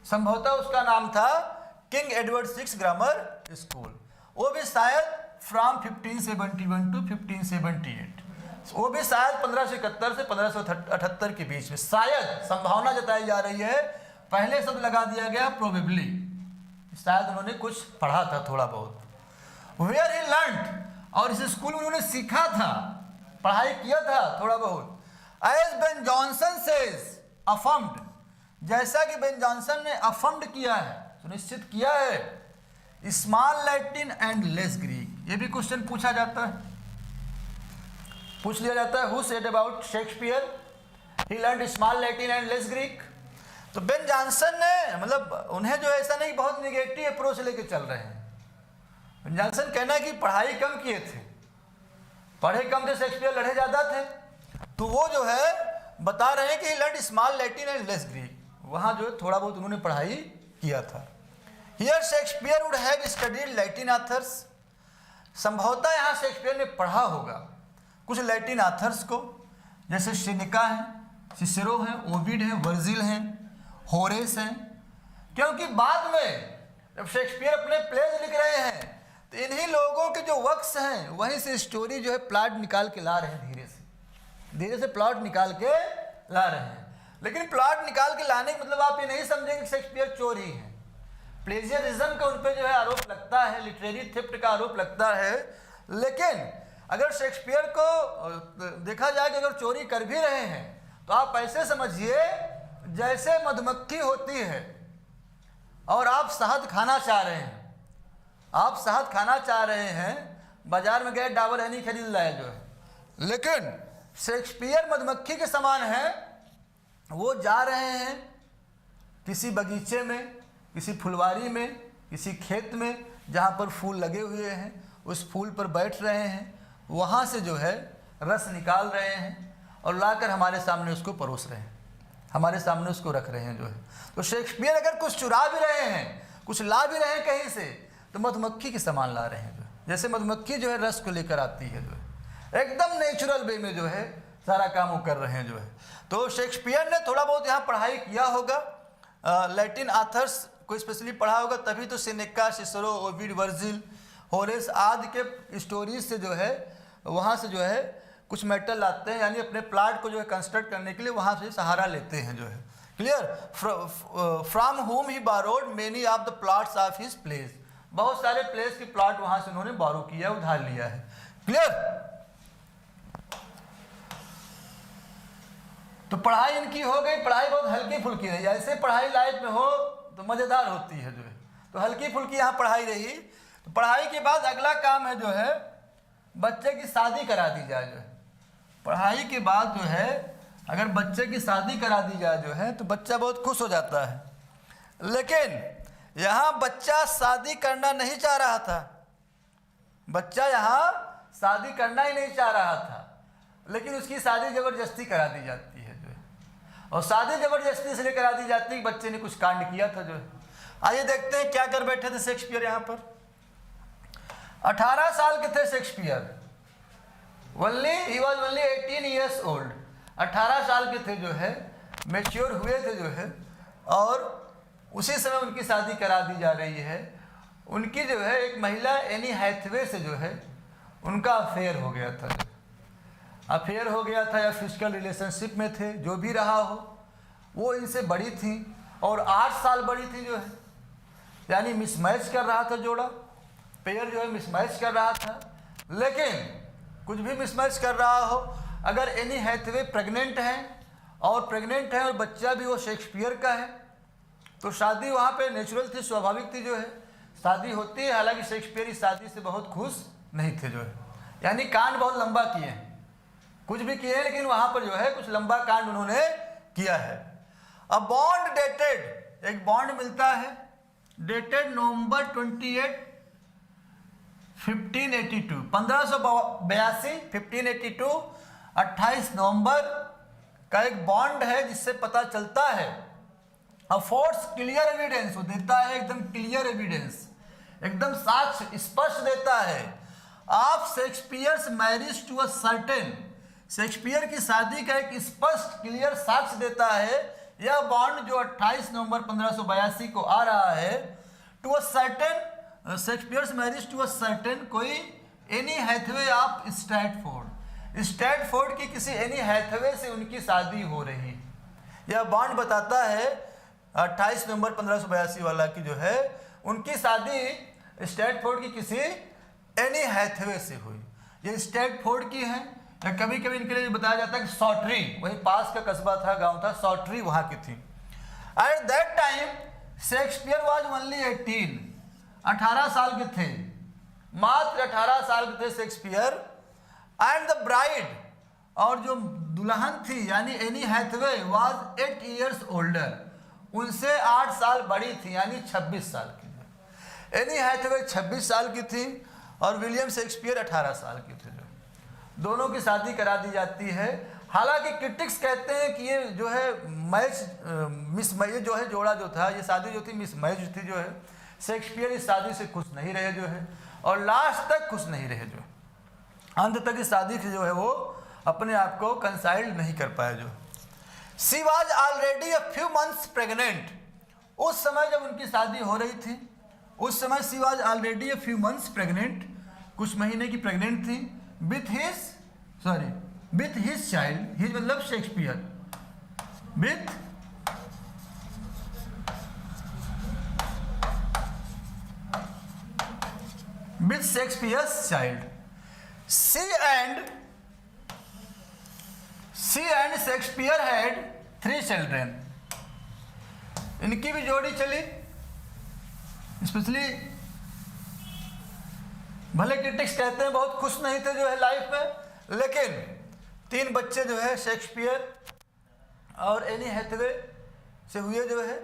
संभवतः उसका नाम था किंग एडवर्ड 6 ग्रामर स्कूल, वो भी शायद फ्रॉम 1571 टू 1578, वो भी शायद 1571 से 1578 के बीच में, शायद संभावना जताई जा रही है। पहले शब्द लगा दिया गया प्रोबेबली, शायद उन्होंने कुछ पढ़ा था थोड़ा बहुत। वेयर ही लर्नड, और इस स्कूल में उन्होंने सीखा था, पढ़ाई किया था थोड़ा बहुत। As Ben Jonson says affirmed, जैसा कि बेन जॉनसन ने अफर्म्ड किया है, सुनिश्चित किया है, small Latin and less Greek. ये भी क्वेश्चन पूछा जाता है, पूछ लिया जाता है, who said about Shakespeare he learned small Latin and less Greek. तो बेन जॉनसन ने, मतलब उन्हें जो ऐसा नहीं बहुत निगेटिव अप्रोच लेके चल रहे हैं। बेन जॉनसन कहना है कि पढ़ाई कम किए थे, पढ़े कम थे शेक्सपियर, लड़े ज़्यादा थे। तो वो जो है बता रहे हैं कि learned small Latin and less Greek, वहाँ जो है थोड़ा बहुत उन्होंने पढ़ाई किया था। Here Shakespeare would have studied Latin authors, संभवतः यहाँ शेक्सपियर ने पढ़ा होगा कुछ लैटिन ऑथर्स को, जैसे सेनेका है, सिसेरो है, ओविड है, वर्जिल हैं, होरेस हैं। क्योंकि बाद में जब शेक्सपियर अपने प्लेज लिख रहे हैं तो इन्हीं लोगों के जो वर्क्स हैं वहीं से स्टोरी जो है प्लॉट निकाल के ला रहे हैं, धीरे से प्लॉट निकाल के ला रहे हैं। लेकिन प्लॉट निकाल के लाने का मतलब आप ये नहीं समझेंगे कि शेक्सपियर चोर ही है। प्लेजियरिज्म का उन पर जो है आरोप लगता है, लिटरेरी थेफ्ट का आरोप लगता है। लेकिन अगर शेक्सपियर को देखा जाए कि अगर चोरी कर भी रहे हैं तो आप ऐसे समझिए जैसे मधुमक्खी होती है और आप शहद खाना चाह रहे हैं, आप शहद खाना चाह रहे हैं, बाजार में गए डाबर हनी खरीद लाए जो है, लेकिन शेक्सपियर मधुमक्खी के समान है। वो जा रहे हैं किसी बगीचे में, किसी फुलवारी में, किसी खेत में जहाँ पर फूल लगे हुए हैं, उस फूल पर बैठ रहे हैं, वहाँ से जो है रस निकाल रहे हैं और लाकर हमारे सामने उसको परोस रहे हैं, हमारे सामने उसको रख रहे हैं जो है। तो शेक्सपियर अगर कुछ चुरा भी रहे हैं, कुछ ला भी रहे हैं कहीं से, तो मधुमक्खी के समान ला रहे हैं जो है। जैसे मधुमक्खी जो है रस को लेकर आती है जो है, एकदम नेचुरल वे में जो है सारा काम वो कर रहे हैं जो है। तो शेक्सपियर ने थोड़ा बहुत यहाँ पढ़ाई किया होगा, लैटिन ऑथर्स को स्पेशली पढ़ा होगा, तभी तो Seneca, Cicero, Ovid, Virgil, Horace आदि के स्टोरीज से जो है वहाँ से जो है कुछ मैटर लाते हैं, यानी अपने प्लॉट को जो है कंस्ट्रक्ट करने के लिए वहाँ से सहारा लेते हैं जो है। Clear. From home he borrowed many of the plots of his place, बहुत सारे प्लेस की प्लॉट वहाँ से उन्होंने बारो किया, उधार लिया है। क्लियर। तो पढ़ाई इनकी हो गई, पढ़ाई बहुत हल्की फुल्की रही, ऐसे पढ़ाई लाइफ में हो तो मज़ेदार होती है जो है। तो हल्की फुल्की यहाँ पढ़ाई रही। तो पढ़ाई के बाद अगला काम है जो है बच्चे की शादी करा दी जाए जो है। पढ़ाई के बाद जो है अगर बच्चे की शादी करा दी जाए जो है तो बच्चा बहुत खुश हो जाता है। लेकिन यहाँ बच्चा शादी करना नहीं चाह रहा था, बच्चा यहाँ शादी करना ही नहीं चाह रहा था, लेकिन उसकी शादी ज़बरदस्ती करा दी जाती है जो है। और शादी जबरदस्ती से करा दी जाती है कि बच्चे ने कुछ कांड किया था जो है। आइए देखते हैं क्या कर बैठे थे शेक्सपियर यहाँ पर। 18 साल के थे Shakespeare, he was only 18 years old. 18 साल के थे जो है, मेच्योर हुए थे जो है, और उसी समय उनकी शादी करा दी जा रही है। उनकी जो है एक महिला एनी हैथवे से जो है उनका अफेयर हो गया था, अफेयर हो गया था या फिजिकल रिलेशनशिप में थे, जो भी रहा हो। वो इनसे बड़ी थी और 8 साल बड़ी थी जो है, यानी मिसमैच कर रहा था जोड़ा, पेयर जो है मिसमैच कर रहा था। लेकिन कुछ भी मिसमैच कर रहा हो, अगर एनी हैथवे प्रेग्नेंट है और बच्चा भी वो शेक्सपियर का है, तो शादी वहाँ पे नेचुरल थी, स्वाभाविक थी जो है, शादी होती है। हालांकि शेक्सपियर इस शादी से बहुत खुश नहीं थे जो है, यानी कांड बहुत लंबा किए हैं, कुछ भी किए हैं, लेकिन वहाँ पर जो है कुछ लंबा कांड उन्होंने किया है। अब बॉन्ड डेटेड, एक बॉन्ड मिलता है डेटेड नवंबर 28 1582, 1582 1582, 28 नवंबर का एक बॉन्ड है, जिससे पता चलता है, अफोर्ड्स क्लियर एविडेंस, वो देता है एकदम क्लियर एविडेंस, एकदम साक्ष्य स्पष्ट देता है। आप Shakespeare's marriage to a certain, Shakespeare की शादी का एक स्पष्ट क्लियर साक्ष्य देता है यह बॉन्ड जो 28 नवंबर 1582 को आ रहा है। To a certain, Shakespeare's marriage to a certain, कोई Anne Hathaway of Stratford, Stratford की किसी एनी हैथवे से उनकी शादी हो रही है। यह बॉन्ड बताता है 28 नवंबर 1582 वाला की जो है उनकी शादी स्ट्रैटफोर्ड की किसी एनी हैथवे से हुई। ये स्ट्रैटफोर्ड की है, या कभी कभी इनके लिए बताया जाता है कि सॉट्री, वही पास का कस्बा था, गांव था, सॉट्री वहाँ की थी। At that time Shakespeare was only 18, 18 साल के थे, मात्र 18 साल के थे शेक्सपियर। एंड द ब्राइड, और जो दुल्हन थी यानी Anne Hathaway was 8 years older, उनसे 8 साल बड़ी थी, यानी 26 साल की थी। एनी हैथवे 26 साल की थी और विलियम शेक्सपियर 18 साल की थे। दोनों की शादी करा दी जाती है। हालांकि क्रिटिक्स कहते हैं कि ये जो है मिसमैच जो है, जोड़ा जो था, ये शादी जो थी मिसमैच थी जो है। शेक्सपियर इस शादी से खुश नहीं रहे जो है, और लास्ट तक खुश नहीं रहे जो है, अंत तक इस शादी से जो है वो अपने आप को कंसाइल्ड नहीं कर पाए जो। She was already a few months pregnant, उस समय जब उनकी शादी हो रही थी, उस समय she was already a few months pregnant, कुछ महीने की प्रेग्नेंट थी, विथ हिज चाइल्ड, हिज मतलब Shakespeare, with Shakespeare's child. She and Shakespeare had 3 children. इनकी भी जोड़ी चली, स्पेशली भले क्रिटिक्स कहते हैं बहुत खुश नहीं थे जो है लाइफ में, लेकिन 3 बच्चे जो है शेक्सपियर और एनी हैथवे से हुए जो है।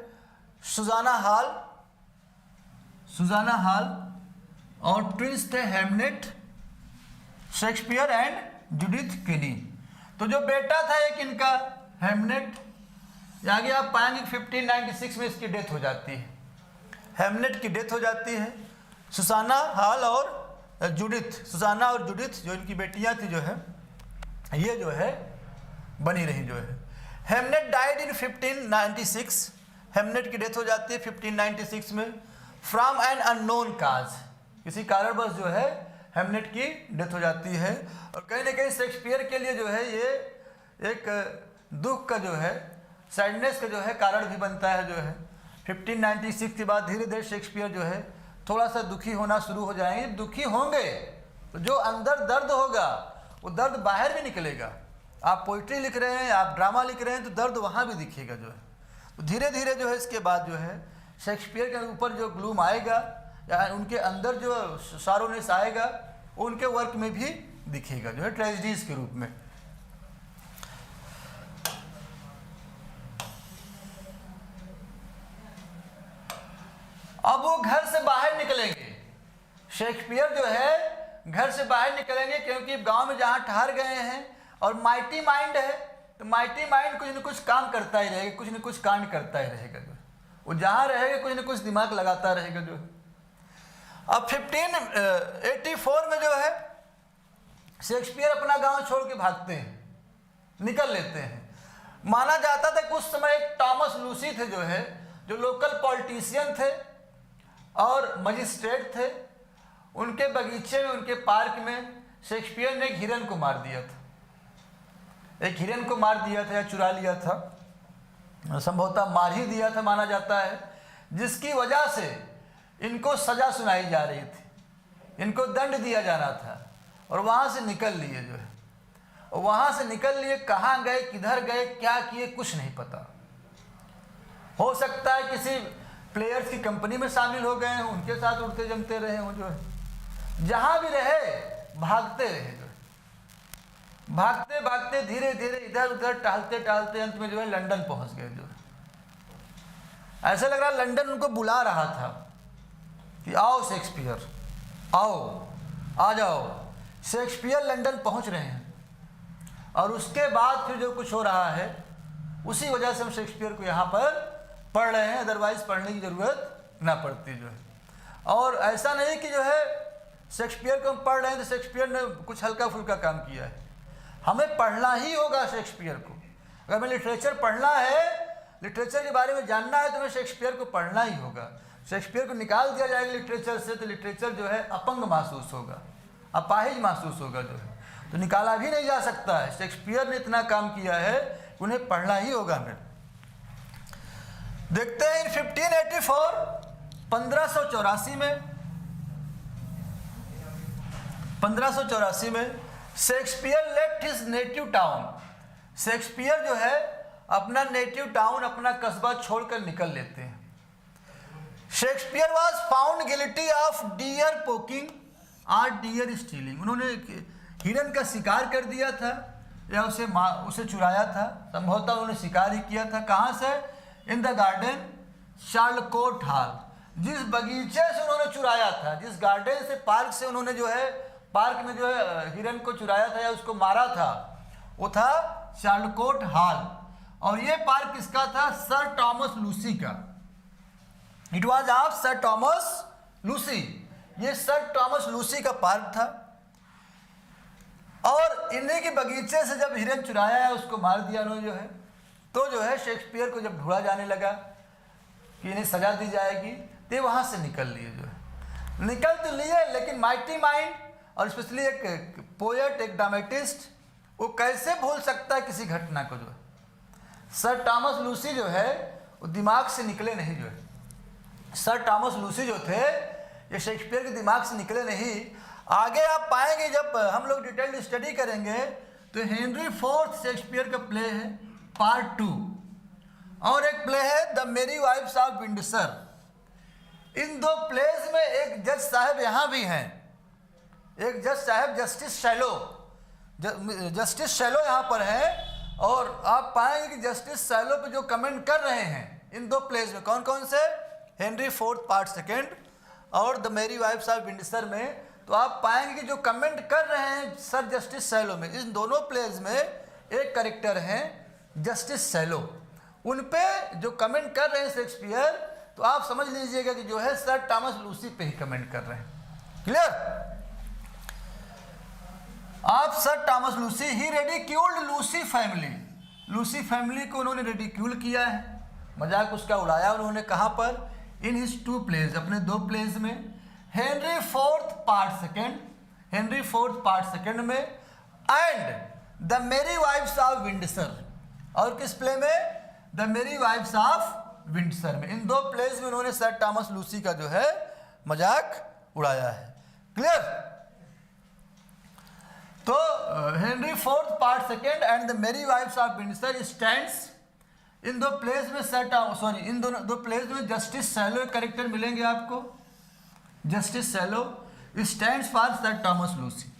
सुजाना हाल और ट्विंस थे हेमनेट, शेक्सपियर एंड जूडिथ केनी। तो जो बेटा था एक इनका हेमनेट, आगे आप पाएंगे 1596 में इसकी डेथ हो जाती है, हेमनेट की डेथ हो जाती है। सुसाना हाल और जूडिथ, सुसाना और जूडिथ जो इनकी बेटियां थी जो है, ये जो है बनी रही जो है। हेमनेट डाइड इन 1596, हेमनेट की डेथ हो जाती है 1596 में, फ्रॉम एन अननोन काज, किसी कारणवश जो है हेमनेट की डेथ हो जाती है। और कहीं ना कहीं शेक्सपियर के लिए जो है ये एक दुख का जो है, सैडनेस का जो है कारण भी बनता है जो है। 1596 के बाद धीरे धीरे शेक्सपियर जो है थोड़ा सा दुखी होना शुरू हो जाएंगे। दुखी होंगे तो जो अंदर दर्द होगा वो दर्द बाहर भी निकलेगा। आप पोइट्री लिख रहे हैं, आप ड्रामा लिख रहे हैं, तो दर्द वहाँ भी दिखेगा जो है। तो धीरे धीरे जो है इसके बाद जो है शेक्सपियर के ऊपर जो ग्लूम आएगा या उनके अंदर जो सारोनेस आएगा वो उनके वर्क में भी दिखेगा जो है, ट्रेजेडीज के रूप में। अब वो घर से बाहर निकलेंगे, शेक्सपियर जो है घर से बाहर निकलेंगे, क्योंकि गांव में जहां ठहर गए हैं और माइटी माइंड है, तो तो माइटी माइंड कुछ न कुछ काम करता ही रहेगा, कुछ न कुछ कांड करता ही रहेगा। जो वो जहाँ रहेगा कुछ न कुछ दिमाग लगाता रहेगा। जो अब 1584 में जो है शेक्सपियर अपना गांव छोड़ के भागते हैं, निकल लेते हैं। माना जाता था कि उस समय एक टॉमस लूसी थे जो है, जो लोकल पॉलिटिशियन थे और मजिस्ट्रेट थे। उनके बगीचे में, उनके पार्क में शेक्सपियर ने एक हिरन को मार दिया था, एक हिरन को मार दिया था या चुरा लिया था, संभवतः मार ही दिया था माना जाता है, जिसकी वजह से इनको सजा सुनाई जा रही थी, इनको दंड दिया जाना था। और वहाँ से निकल लिए जो है, और वहाँ से निकल लिए, कहाँ गए, किधर गए, क्या किए, कुछ नहीं पता। हो सकता है किसी प्लेयर्स की कंपनी में शामिल हो गए हों, उनके साथ उड़ते जमते रहे हों। जो है जहाँ भी रहे भागते रहे, जो है भागते भागते धीरे धीरे इधर उधर टहलते टहलते अंत में जो है लंदन पहुँच गए। जो है ऐसा लग रहा लंदन उनको बुला रहा था कि आओ शेक्सपियर, आओ, आ जाओ। शेक्सपियर लंदन पहुंच रहे हैं और उसके बाद फिर जो कुछ हो रहा है उसी वजह से हम शेक्सपियर को यहाँ पर पढ़ रहे हैं, अदरवाइज पढ़ने की ज़रूरत ना पड़ती। जो है और ऐसा नहीं कि जो है शेक्सपियर को हम पढ़ रहे हैं तो शेक्सपियर ने कुछ हल्का फुल्का काम किया है। हमें पढ़ना ही होगा शेक्सपियर को। अगर हमें लिटरेचर पढ़ना है, लिटरेचर के बारे में जानना है, तो हमें शेक्सपियर को पढ़ना ही होगा। शेक्सपियर को निकाल दिया जाएगा लिटरेचर से तो लिटरेचर जो है अपंग महसूस होगा, अपाहिज महसूस होगा। जो है तो निकाला भी नहीं जा सकता है। शेक्सपियर ने इतना काम किया है, उन्हें पढ़ना ही होगा। हमें देखते हैं 1584 1584 में Shakespeare left his native town. Shakespeare जो है अपना नेटिव टाउन, अपना कस्बा छोड़कर निकल लेते हैं। Shakespeare was found guilty of dear poking और डियर स्टीलिंग। उन्होंने हिरन का शिकार कर दिया था या उसे चुराया था। संभवतः उन्होंने शिकार ही किया था। कहाँ से? In the garden Charlecote Hall. जिस बगीचे से उन्होंने चुराया था, जिस गार्डन से, पार्क से उन्होंने जो है, पार्क में जो है हिरन को चुराया था या उसको मारा था, वो था शार्लकोट हॉल। और ये पार्क किसका था? सर टॉमस लूसी का। It was of sir Thomas Lucy. ये सर टॉमस लूसी का पार्क था। और इन्हीं के बगीचे से जब हिरन चुराया है, उसको मार दिया उन्होंने जो है, तो जो है शेक्सपियर को जब ढूंढा जाने लगा कि इन्हें सजा दी जाएगी, तो वहाँ से निकल लिए। जो है निकल तो लिए, लेकिन माइटी माइंड और स्पेशली एक पोएट, एक ड्रामेटिस्ट, वो कैसे भूल सकता है किसी घटना को। जो है सर टॉमस लूसी जो है वो दिमाग से निकले नहीं। जो है सर टॉमस लूसी जो थे, ये शेक्सपियर के दिमाग से निकले नहीं। आगे आप पाएंगे जब हम लोग डिटेल्ड स्टडी करेंगे तो हेनरी फोर्थ शेक्सपियर का प्ले है पार्ट 2, और एक प्ले है the Merry Wives of Windsor. इन दो प्लेस में एक जज साहब यहाँ भी हैं, एक जज साहब जस्टिस शैलो यहाँ पर है। और आप पाएंगे कि जस्टिस शैलो पे जो कमेंट कर रहे हैं इन दो प्लेस में, कौन कौन से? हेनरी फोर्थ पार्ट 2 और the Merry Wives of Windsor में। तो आप पाएंगे कि जो कमेंट कर रहे हैं सर जस्टिस शैलो में, इन दोनों प्लेस में एक कैरेक्टर हैं जस्टिस शैलो। उन पे जो कमेंट कर रहे हैं शेक्सपियर, तो आप समझ लीजिएगा कि जो है सर टॉमस लूसी पे ही कमेंट कर रहे हैं। क्लियर? आप सर टॉमस लूसी ही रेडिक्यूल्ड लूसी फैमिली। लूसी फैमिली को उन्होंने रेडिक्यूल किया है, मजाक उसका उड़ाया उन्होंने। कहाँ पर? इन हिज 2 प्लेस, अपने 2 प्लेस में। हेनरी फोर्थ पार्ट 2 में and the Merry Wives of Windsor. और किस प्ले में? The Merry Wives of Windsor में। इन 2 प्लेस में उन्होंने सर टॉमस लूसी का जो है मजाक उड़ाया है। क्लियर? तो Henry fourth part 2 and the Merry Wives of Windsor stands. इन 2 प्लेस में इन दो प्लेस में जस्टिस शैलो कैरेक्टर मिलेंगे आपको। Justice shallow stands for sir Thomas Lucy.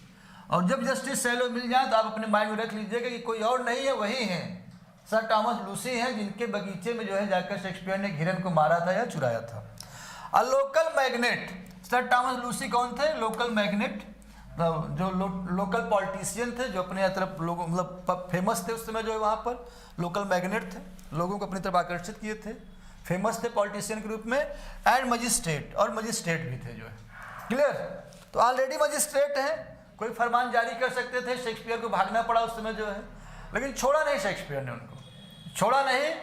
और जब जस्टिस शैलो मिल जाए तो आप अपने माइंड में रख लीजिएगा कि कोई और नहीं है, वही हैं सर टॉमस लूसी हैं, जिनके बगीचे में जो है जाकर शेक्सपियर ने हिरन को मारा था या चुराया था। A local magnet. Sir Thomas Lucy कौन थे? Local magnet. जो लोकल पॉलिटिशियन थे, जो अपने तरफ लोगों मतलब फेमस थे उस समय, जो है वहाँ पर लोकल मैग्नेट थे, लोगों को अपनी तरफ आकर्षित किए थे, फेमस थे पॉलिटिशियन के रूप में। एंड मजिस्ट्रेट, और मजिस्ट्रेट भी थे जो है। क्लियर? तो ऑलरेडी मजिस्ट्रेट हैं, कोई फरमान जारी कर सकते थे, शेक्सपियर को भागना पड़ा उस समय जो है, लेकिन छोड़ा नहीं शेक्सपियर ने उनको, छोड़ा नहीं।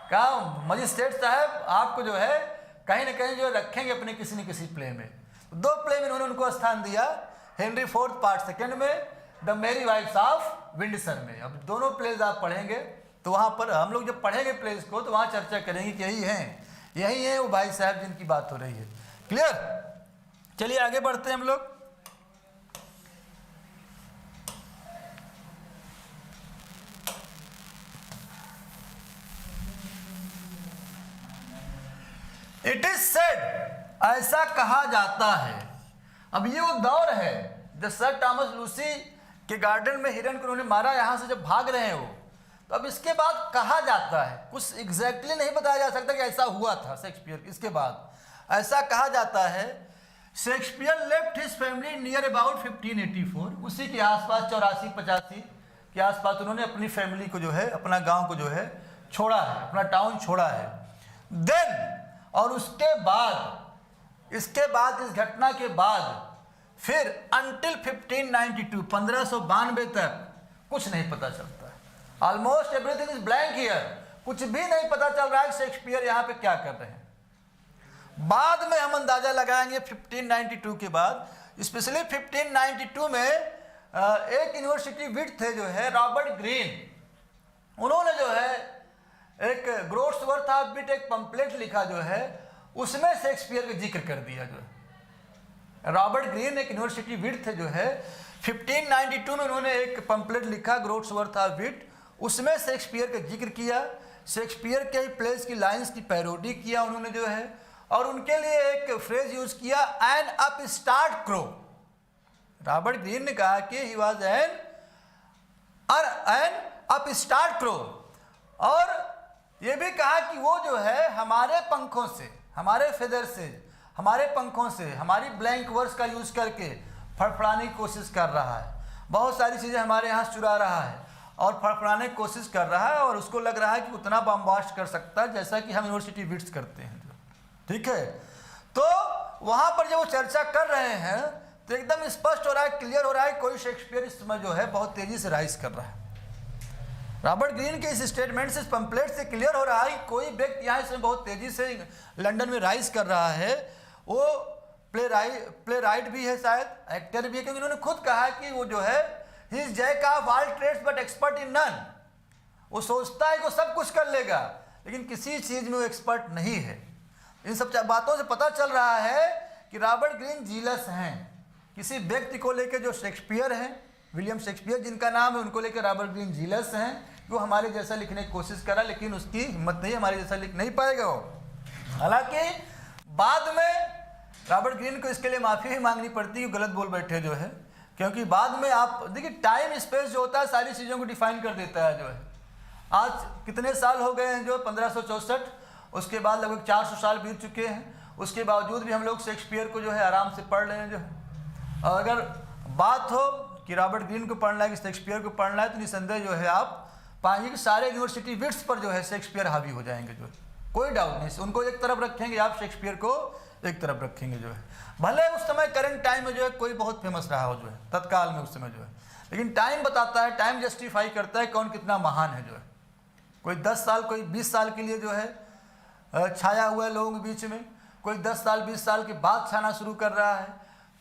कहा मजिस्ट्रेट साहब आपको जो है कहीं ना कहीं जो है रखेंगे अपने किसी न किसी प्ले में। 2 प्ले में उन्होंने उनको स्थान दिया, हेनरी IV पार्ट 2 में, the Merry Wives of Windsor में। अब दोनों प्लेज आप पढ़ेंगे तो वहाँ पर हम लोग जब पढ़ेंगे प्लेज को तो वहाँ चर्चा करेंगे कि यही हैं वो भाई साहब जिनकी बात हो रही है। क्लियर? चलिए आगे बढ़ते हैं हम लोग। इट इज सेड, ऐसा कहा जाता है। अब ये वो दौर है जब सर टॉमस लूसी के गार्डन में हिरन को उन्होंने मारा, यहां से जब भाग रहे हैं वो, तो अब इसके बाद कहा जाता है, कुछ एग्जैक्टली नहीं बताया जा सकता कि ऐसा हुआ था शेक्सपियर। इसके बाद ऐसा कहा जाता है Shakespeare left his family near about 1584, उसी के आसपास 84-85 के आसपास उन्होंने अपनी फैमिली को जो है, अपना गांव को जो है छोड़ा है, अपना टाउन छोड़ा है। देन, और उसके बाद, इसके बाद, इस घटना के बाद फिर अंटिल 1592 तक कुछ नहीं पता चलता है। Almost everything is blank here, कुछ भी नहीं पता चल रहा है शेक्सपियर यहाँ पे क्या कर रहे हैं। बाद में हम अंदाजा लगाएंगे 1592 के बाद, स्पेशली 1592 में एक यूनिवर्सिटी विट थे जो है रॉबर्ट ग्रीन, उन्होंने जो है एक ग्रोट्सवर्थ ऑफ विट एक पंपलेट लिखा जो है, उसमें शेक्सपियर का जिक्र कर दिया जो है। रॉबर्ट ग्रीन एक यूनिवर्सिटी विट थे जो है, 1592 में उन्होंने एक पंपलेट लिखा ग्रोट्सवर्थ ऑफ विट, उसमें शेक्सपियर का जिक्र किया, शेक्सपियर के ही प्लेस की लाइंस की पैरोडी किया उन्होंने जो है, और उनके लिए एक फ्रेज यूज किया, N upstart crow. Robert Greene ने कहा कि he was an upstart crow, और ये भी कहा कि वो जो है हमारे पंखों से, हमारे फेदर से, हमारे पंखों से, हमारी ब्लैंक वर्ड्स का यूज करके फड़फड़ाने की कोशिश कर रहा है, बहुत सारी चीज़ें हमारे यहाँ से चुरा रहा है और फड़फड़ाने की कोशिश कर रहा है, और उसको लग रहा है कि उतना बम्बास्ट कर सकता है जैसा कि हम यूनिवर्सिटी विट्स करते हैं। ठीक है, तो वहाँ पर जब वो चर्चा कर रहे हैं तो एकदम स्पष्ट हो रहा है, क्लियर हो रहा है, कोई शेक्सपियर इस समय जो है बहुत तेज़ी से राइज कर रहा है। रॉबर्ट ग्रीन के इस स्टेटमेंट से, इस पंपलेट से क्लियर हो रहा है कि कोई व्यक्ति यहाँ इसमें बहुत तेज़ी से लंदन में राइज कर रहा है। वो प्ले राइट भी है, शायद एक्टर भी है, क्योंकि उन्होंने खुद कहा कि वो जो है he is jack of all trades but expert in none. वो सोचता है कि वो सब कुछ कर लेगा लेकिन किसी चीज़ में वो एक्सपर्ट नहीं है। इन सब बातों से पता चल रहा है कि रॉबर्ट ग्रीन जीलस हैं किसी व्यक्ति को लेकर जो शेक्सपियर हैं, विलियम शेक्सपियर जिनका नाम है, उनको लेकर रॉबर्ट ग्रीन जीलस हैं। वो हमारे जैसा लिखने की कोशिश करा लेकिन उसकी हिम्मत नहीं, हमारे जैसा लिख नहीं पाएगा वो। हालांकि बाद में रॉबर्ट ग्रीन को इसके लिए माफ़ी ही मांगनी पड़ती है, गलत बोल बैठे जो है, क्योंकि बाद में आप देखिए टाइम स्पेस जो होता है सारी चीज़ों को डिफाइन कर देता है जो है। आज कितने साल हो गए हैं जो 1564, उसके बाद लगभग 400 साल बीत चुके हैं, उसके बावजूद भी हम लोग शेक्सपियर को जो है आराम से पढ़ रहे हैं जो है। और अगर बात हो कि रॉबर्ट ग्रीन को पढ़ना है कि शेक्सपियर को पढ़ना है तो निसंदेह जो है आप पाएंगे कि सारे यूनिवर्सिटी विट्स पर जो है शेक्सपियर हावी हो जाएंगे जो है, कोई डाउट नहीं। उनको एक तरफ रखेंगे आप, शेक्सपियर को एक तरफ रखेंगे जो है। भले उस समय करंट टाइम में जो है कोई बहुत फेमस रहा हो जो है तत्काल में उस समय जो है, लेकिन टाइम बताता है, टाइम जस्टिफाई करता है कौन कितना महान है जो है। कोई 10 साल, कोई 20 साल के लिए जो है छाया हुआ है लोगों के बीच में, कोई 10 साल 20 साल के बाद छाना शुरू कर रहा है,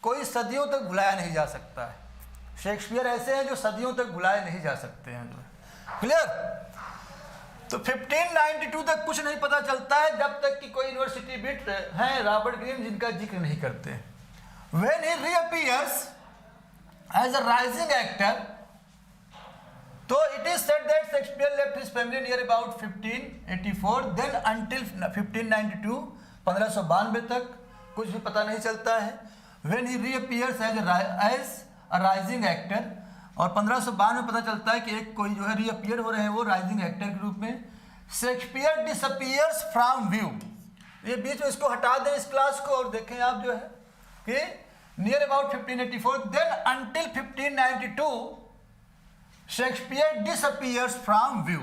कोई सदियों तक भुलाया नहीं जा सकता है। शेक्सपियर ऐसे हैं जो सदियों तक भुलाए नहीं जा सकते हैं जो है। क्लियर? तो 1592 तक कुछ नहीं पता चलता है जब तक कि कोई यूनिवर्सिटी विट हैं रॉबर्ट ग्रीन जिनका जिक्र नहीं करते। When he reappears as a rising actor, so it is said that Shakespeare left his family near about 1584, then until 1592, 1592 तक कुछ भी पता नहीं चलता है। When he reappears as a rising actor, और 1592 में पता चलता है कि एक कोई जो है रीअपियर हो रहे हैं वो राइजिंग एक्टर के रूप में। शेक्सपियर डिसअपियर्स फ्रॉम व्यू, ये बीच में इसको हटा दें इस क्लास को और देखें आप जो है कि near about 1584, then until 1592 Shakespeare disappears from view.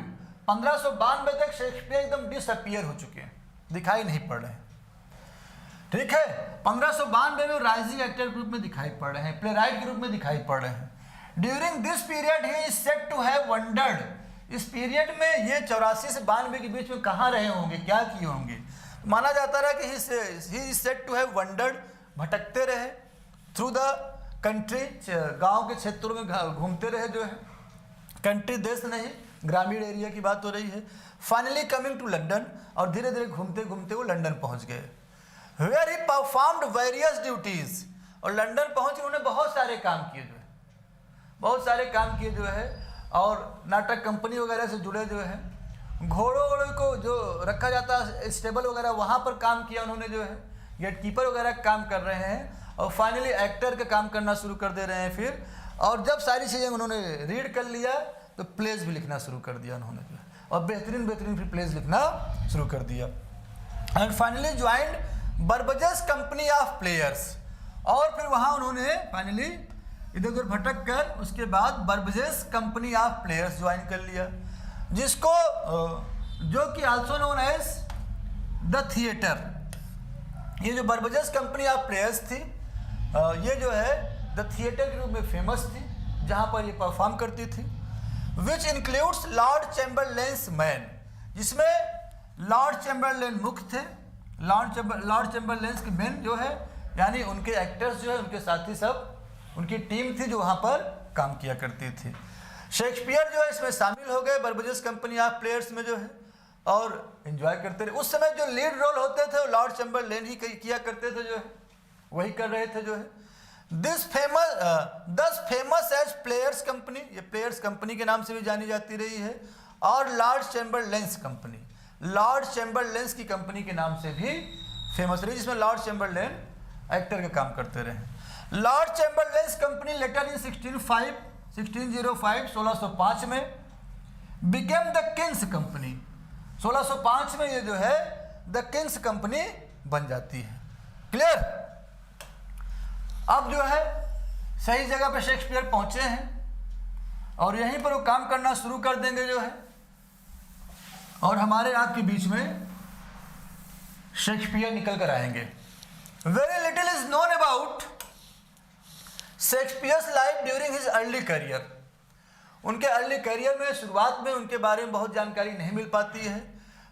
1592 तक शेक्सपियर एकदम डिसअपियर हो चुके हैं, दिखाई नहीं पड़ रहे हैं। ठीक है, 1592 में राइजिंग एक्टर के रूप में दिखाई पड़ रहे हैं, प्ले राइट के रूप में दिखाई पड़ रहे हैं। During this period he is said to have wandered. इस पीरियड में ये 84 से 92 के बीच में कहाँ रहे होंगे, क्या किए होंगे। माना जाता रहा कि he is said to have wandered, भटकते रहे थ्रू द कंट्री, गांव के क्षेत्रों में घूमते रहे जो है, कंट्री देश नहीं ग्रामीण एरिया की बात हो रही है। फाइनली कमिंग टू लंदन, और धीरे धीरे घूमते घूमते वो लंदन पहुंच गए। Where he performed various duties, और लंदन पहुंच उन्होंने बहुत सारे काम किए जो है, बहुत सारे काम किए जो है, और नाटक कंपनी वगैरह से जुड़े जो है, घोड़ों को जो रखा जाता है स्टेबल वगैरह वहाँ पर काम किया उन्होंने जो है, गेट कीपर वगैरह काम कर रहे हैं, और फाइनली एक्टर का काम करना शुरू कर दे रहे हैं फिर। और जब सारी चीज़ें उन्होंने रीड कर लिया तो प्लेज भी लिखना शुरू कर दिया उन्होंने जो है, और बेहतरीन बेहतरीन फिर प्लेज लिखना शुरू कर दिया। And finally joined Burbage's company of players, और फिर वहाँ उन्होंने फाइनली इधर उधर भटक कर उसके बाद Burbage's company of players join कर लिया, जिसको जो कि also known as the theatre. ये जो बर्बजेस कंपनी ऑफ प्लेयर्स थी, ये जो है द थिएटर के रूप में फेमस थी, जहाँ पर ये परफॉर्म करती थी। Which includes Lord Chamberlain's man, जिसमें लॉर्ड चैम्बरलेन मुख्य थे। लॉर्ड चैम्बरलेन्स के मैन जो है यानी उनके एक्टर्स जो है, उनके साथी सब, उनकी टीम थी जो वहाँ पर काम किया करती थी। शेक्सपियर जो है इसमें शामिल हो गए बर्बजेस कंपनी ऑफ प्लेयर्स में जो है, और एंजॉय करते रहे। उस समय जो लीड रोल होते थे वो लॉर्ड चैम्बरलेन ही किया करते थे जो है, वही कर रहे थे जो है। दस फेमस एज प्लेयर्स कंपनी, ये प्लेयर्स कंपनी के नाम से भी जानी जाती रही है, और Lord Chamberlain's company, Lord Chamberlain's की कंपनी के नाम से भी फेमस रही, जिसमें लॉर्ड चैम्बरलेन एक्टर का काम करते रहे। लॉर्ड चैम्बरलेन्स कंपनी लेटर इन 1605 में बिकेम द किंग्स कंपनी। 1605 में ये जो है द किंग्स कंपनी बन जाती है। क्लियर। अब जो है सही जगह पे शेक्सपियर पहुंचे हैं, और यहीं पर वो काम करना शुरू कर देंगे जो है, और हमारे आपके बीच में शेक्सपियर निकल कर आएंगे। Very little is known about Shakespeare's life during his early career. उनके अर्ली करियर में, शुरुआत में उनके बारे में बहुत जानकारी नहीं मिल पाती है,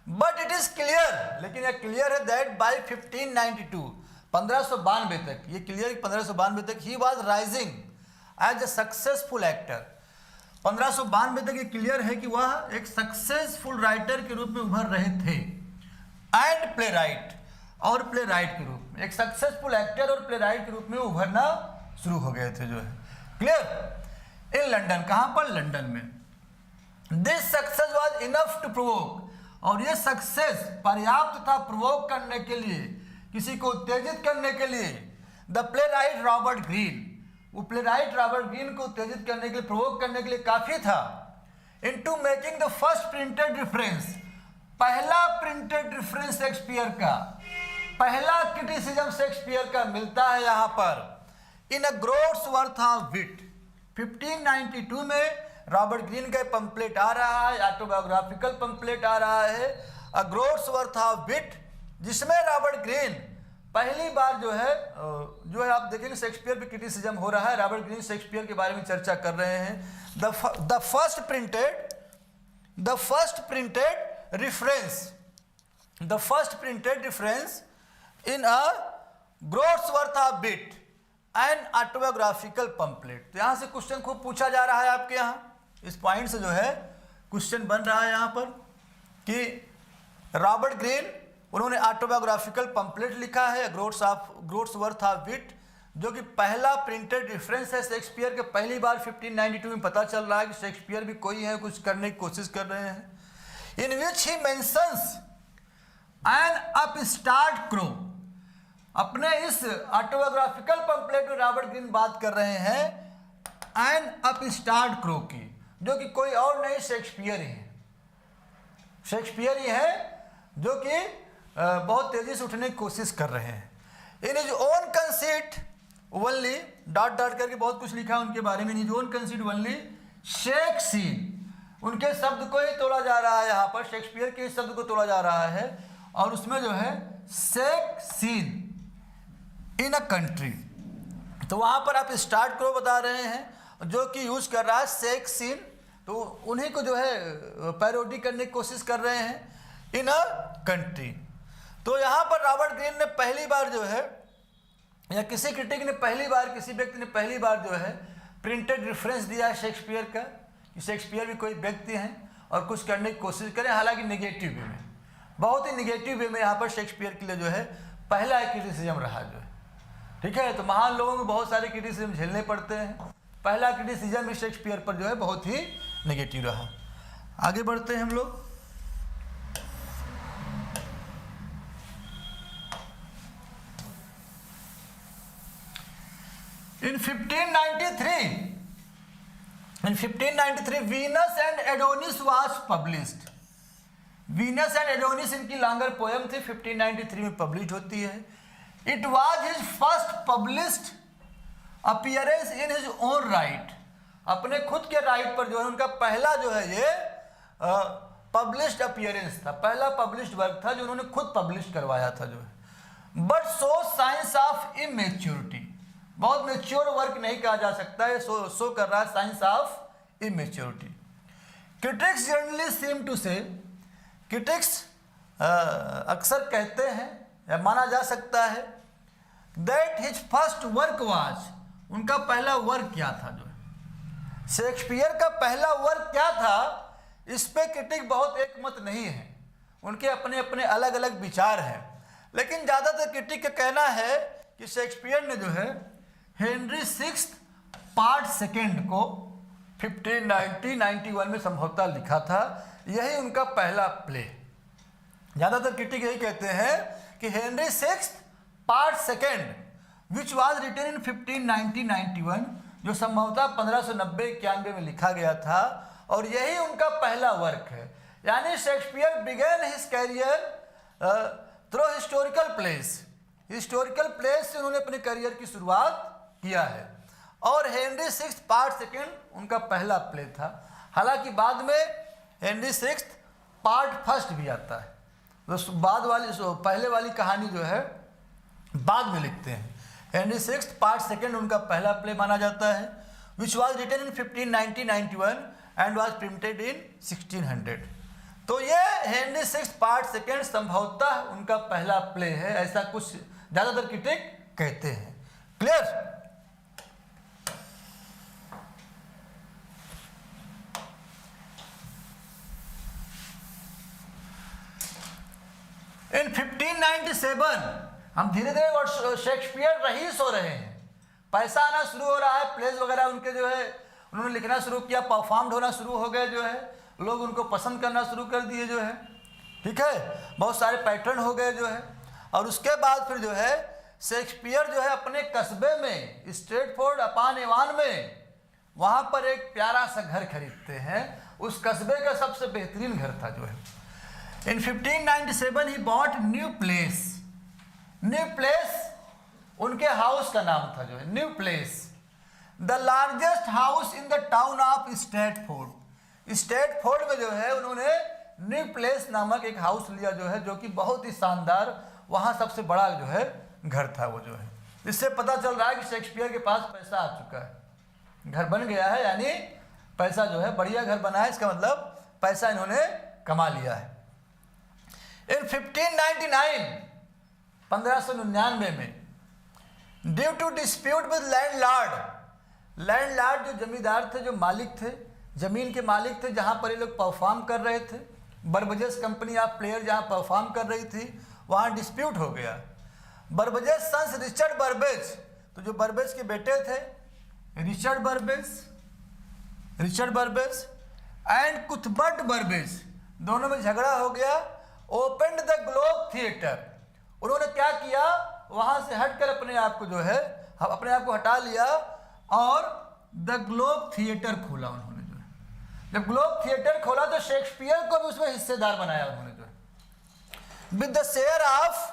बट इट इज क्लियर, लेकिन यह क्लियर है दैट बाय 1592 1592 तक, ये क्लियर 1592 तक he was rising as a successful actor. 1592 तक ये क्लियर है कि वह एक सक्सेसफुल राइटर के रूप में उभर रहे थे, एंड प्ले राइट, और प्ले राइट के रूप में एक सक्सेसफुल एक्टर और प्ले राइट के रूप में उभरना शुरू हो गए थे जो है। क्लियर। इन लंदन, कहां पर? लंदन में। This success was enough to provoke, और ये सक्सेस पर्याप्त था प्रोवोक करने के लिए, किसी को उत्तेजित करने के लिए, the play right Robert Greene, वो प्ले राइट रॉबर्ट ग्रीन को उत्तेजित करने के लिए, प्रोवोक करने के लिए काफी था। Into making the first printed reference, पहला प्रिंटेड रेफरेंस शेक्सपियर का, पहला क्रिटिसिज्म शेक्सपियर का मिलता है यहाँ पर, इन अ ग्रोट्स वर्थ ऑफ विट। 1592 में रॉबर्ट ग्रीन का पंपलेट आ रहा है, ऑटोबायोग्राफिकल पंपलेट आ रहा है, अ ग्रोट्स वर्थ ऑफ विट, जिसमें रॉबर्ट ग्रीन पहली बार जो है आप देखेंगे शेक्सपियर पे क्रिटिसिज्म हो रहा है, रॉबर्ट ग्रीन शेक्सपियर के बारे में चर्चा कर रहे हैं। The first printed reference in a groats worth of wit and autobiographical pamphlet. तो यहाँ से क्वेश्चन खूब पूछा जा रहा है आपके यहाँ, इस पॉइंट से जो है क्वेश्चन बन रहा है यहाँ पर कि रॉबर्ट ग्रीन उन्होंने ऑटोबायोग्राफिकल पंपलेट लिखा है, ग्रोट्स वर्थ ऑफ विट, जो कि पहला प्रिंटेड रेफरेंस है शेक्सपियर के। पहली बार 1592 में पता चल रहा है कि शेक्सपियर भी कोई है, कुछ करने की कोशिश कर रहे हैं। In which he mentions an upstart crow, अपने इस ऑटोबायोग्राफिकल पंपलेट में रॉबर्ट ग्रीन बात कर रहे हैं एन अपस्टार्ट क्रो की, जो कि कोई और नहीं शेक्सपियर ही है, शेक्सपियर ही है, जो कि बहुत तेजी से उठने की कोशिश कर रहे हैं। In his own conceit, only dot dot करके बहुत कुछ लिखा है उनके बारे में, नहीं डोंट कंसीडर ओनली शेक्सपियर, उनके शब्द को ही तोड़ा जा रहा है यहाँ पर, शेक्सपियर के शब्द को तोड़ा जा रहा है, और उसमें जो है सेक सीन इन अ कंट्री, तो वहाँ पर आप स्टार्ट करो बता रहे हैं, जो कि यूज कर रहा है सेक सीन, तो उन्हीं को जो है पैरोडी करने की कोशिश कर रहे हैं इन अ कंट्री। तो यहाँ पर रॉबर्ट ग्रीन ने पहली बार जो है, या किसी क्रिटिक ने पहली बार, किसी व्यक्ति ने पहली बार जो है प्रिंटेड रेफरेंस दिया है शेक्सपियर का, कि शेक्सपियर भी कोई व्यक्ति हैं और कुछ करने की कोशिश करें, हालांकि नेगेटिव वे में, बहुत ही नेगेटिव वे में यहाँ पर शेक्सपियर के लिए जो है पहला क्रिटिसिज्म रहा जो है, ठीक है। तो महान लोगों को बहुत सारे क्रिटिसिज्म झेलने पड़ते हैं, पहला क्रिटिसिज्म इस शेक्सपियर पर जो है बहुत ही नेगेटिव रहा। आगे बढ़ते हैं हम लोग। In 1593 Venus and Adonis was published। Venus and Adonis इनकी लॉन्गर पोएम थी, 1593 में पब्लिश होती है। It was his first published appearance in his own right, अपने खुद के राइट पर जो है उनका पहला जो है ये पब्लिश्ड अपीयरेंस था, पहला पब्लिश्ड वर्क था जो उन्होंने खुद पब्लिश करवाया था जो है। But so science of immaturity, बहुत मेच्योर वर्क नहीं कहा जा सकता है, सो कर रहा है science of immaturity. Critics generally seem to say, critics अक्सर कहते हैं या माना जा सकता है that his first work was, उनका पहला वर्क क्या था जो है, शेक्सपियर का पहला वर्क क्या था, इस पे क्रिटिक बहुत एक मत नहीं है, उनके अपने अपने अलग अलग विचार हैं, लेकिन ज़्यादातर क्रिटिक का कहना है कि शेक्सपियर ने जो है हेनरी सिक्स्थ पार्ट सेकेंड को 1591 में संभवतः लिखा था, यही उनका पहला प्ले। ज़्यादातर क्रिटिक यही कहते हैं कि Henry sixth part second which was written in 1591, जो संभवतः 1590-91 में लिखा गया था, और यही उनका पहला वर्क है। यानी Shakespeare began his career through historical plays, historical plays से उन्होंने अपने करियर की शुरुआत किया है, और हेनरी सिक्स्थ पार्ट सेकेंड उनका पहला प्ले था। हालांकि बाद में हेनरी सिक्स्थ पार्ट फर्स्ट भी आता है, तो बाद वाली पहले वाली कहानी जो है बाद में लिखते हैं। हेनरी सिक्स्थ पार्ट सेकेंड उनका पहला प्ले माना जाता है, which was written in 1591 and was printed in 1600। तो ये हेनरी सिक्स्थ पार्ट सेकेंड संभवतः उनका पहला प्ले है, ऐसा कुछ ज़्यादातर क्रिटिक कहते हैं। क्लियर? इन 1597 हम धीरे धीरे और शेक्सपियर रईस हो रहे हैं, पैसा आना शुरू हो रहा है, प्लेस वगैरह उनके जो है उन्होंने लिखना शुरू किया, परफॉर्म्ड होना शुरू हो गए जो है, लोग उनको पसंद करना शुरू कर दिए जो है, ठीक है, बहुत सारे पैटर्न हो गए जो है। और उसके बाद फिर जो है शेक्सपियर जो है अपने कस्बे में स्ट्रेटफोर्ड अपॉन एवान में, वहाँ पर एक प्यारा सा घर खरीदते हैं, उस कस्बे का सबसे बेहतरीन घर था जो है। In 1597 he bought new place, new place उनके हाउस का नाम था जो है, new place, the largest house in the town of Stratford. Stratford में जो है उन्होंने न्यू प्लेस नामक एक हाउस लिया जो है, जो कि बहुत ही शानदार, वहाँ सबसे बड़ा जो है घर था वो जो है। इससे पता चल रहा है कि शेक्सपियर के पास पैसा आ चुका है, घर बन गया है, यानी पैसा जो है बढ़िया घर बना है, इसका मतलब पैसा इन्होंने कमा लिया है। इन 1599 में due to dispute with landlord, landlord जो जमींदार थे, जो मालिक थे, जमीन के मालिक थे, जहाँ पर ये लोग परफॉर्म कर रहे थे, बर्बजेस कंपनी ऑफ प्लेयर जहाँ परफॉर्म कर रही थी, वहाँ डिस्प्यूट हो गया। बर्बजेस सन्स रिचर्ड बर्बेज, तो जो बर्बेज के बेटे थे रिचर्ड बर्बेज एंड कुथबर्ट बर्बेज, दोनों में झगड़ा हो गया। ओपनड द ग्लोब थिएटर, उन्होंने क्या किया, वहाँ से हटकर अपने आप को जो है अपने आप को हटा लिया और द ग्लोब थिएटर खोला उन्होंने जो है। जब ग्लोब थिएटर खोला तो शेक्सपियर को भी उसमें हिस्सेदार बनाया उन्होंने जो है, with the share of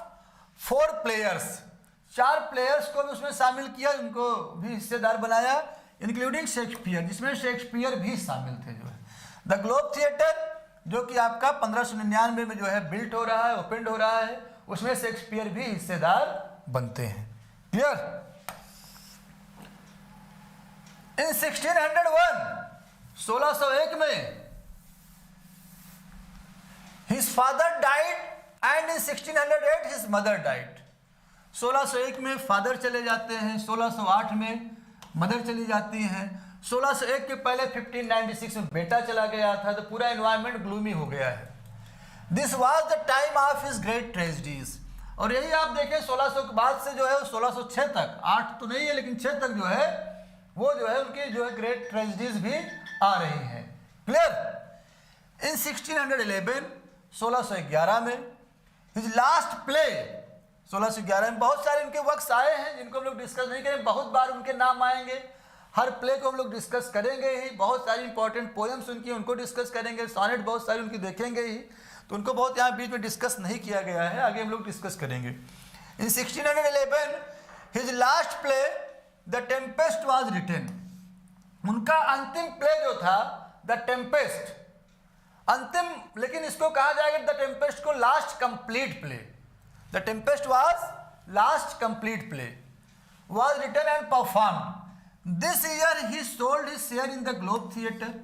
4 players, 4 players को भी उसमें शामिल किया, उनको भी हिस्सेदार बनाया, इंक्लूडिंग शेक्सपियर, जिसमें शेक्सपियर भी शामिल थे जो है। द ग्लोब थिएटर जो कि आपका 1599 में जो है बिल्ट हो रहा है, ओपन हो रहा है, उसमें शेक्सपियर भी हिस्सेदार बनते हैं। क्लियर? इन 1601 में his father died and in 1608 his mother died. 1601 में फादर चले जाते हैं, 1608 में मदर चली जाती हैं। 1601 के पहले 1596 में बेटा चला गया था, तो पूरा एनवायरनमेंट ग्लूमी हो गया है। This was the time of his great tragedies. और यही आप देखें 1600 के बाद से जो है 1606 तक, 8 तो नहीं है लेकिन 6 तक जो है वो जो है उनकी जो है ग्रेट ट्रेजेडीज भी आ रही हैं। क्लियर? इन 1611 में हिज लास्ट प्ले, 1611 में बहुत सारे उनके वर्क्स आए हैं जिनको हम लोग डिस्कस नहीं करें, बहुत बार उनके नाम आएंगे, हर प्ले को हम लोग डिस्कस करेंगे ही। बहुत सारी इंपॉर्टेंट पोएम्स उनकी, उनको डिस्कस करेंगे, सॉनेट बहुत सारी उनकी देखेंगे ही, तो उनको बहुत यहाँ बीच में डिस्कस नहीं किया गया है, आगे हम लोग डिस्कस करेंगे। In 1611 his last play the Tempest was written. उनका अंतिम प्ले जो था द टेम्पेस्ट, अंतिम, लेकिन इसको कहा जाएगा द टेम्पेस्ट को last complete play. The Tempest was last complete play, was written and performed. This year he sold his share in the Globe theatre.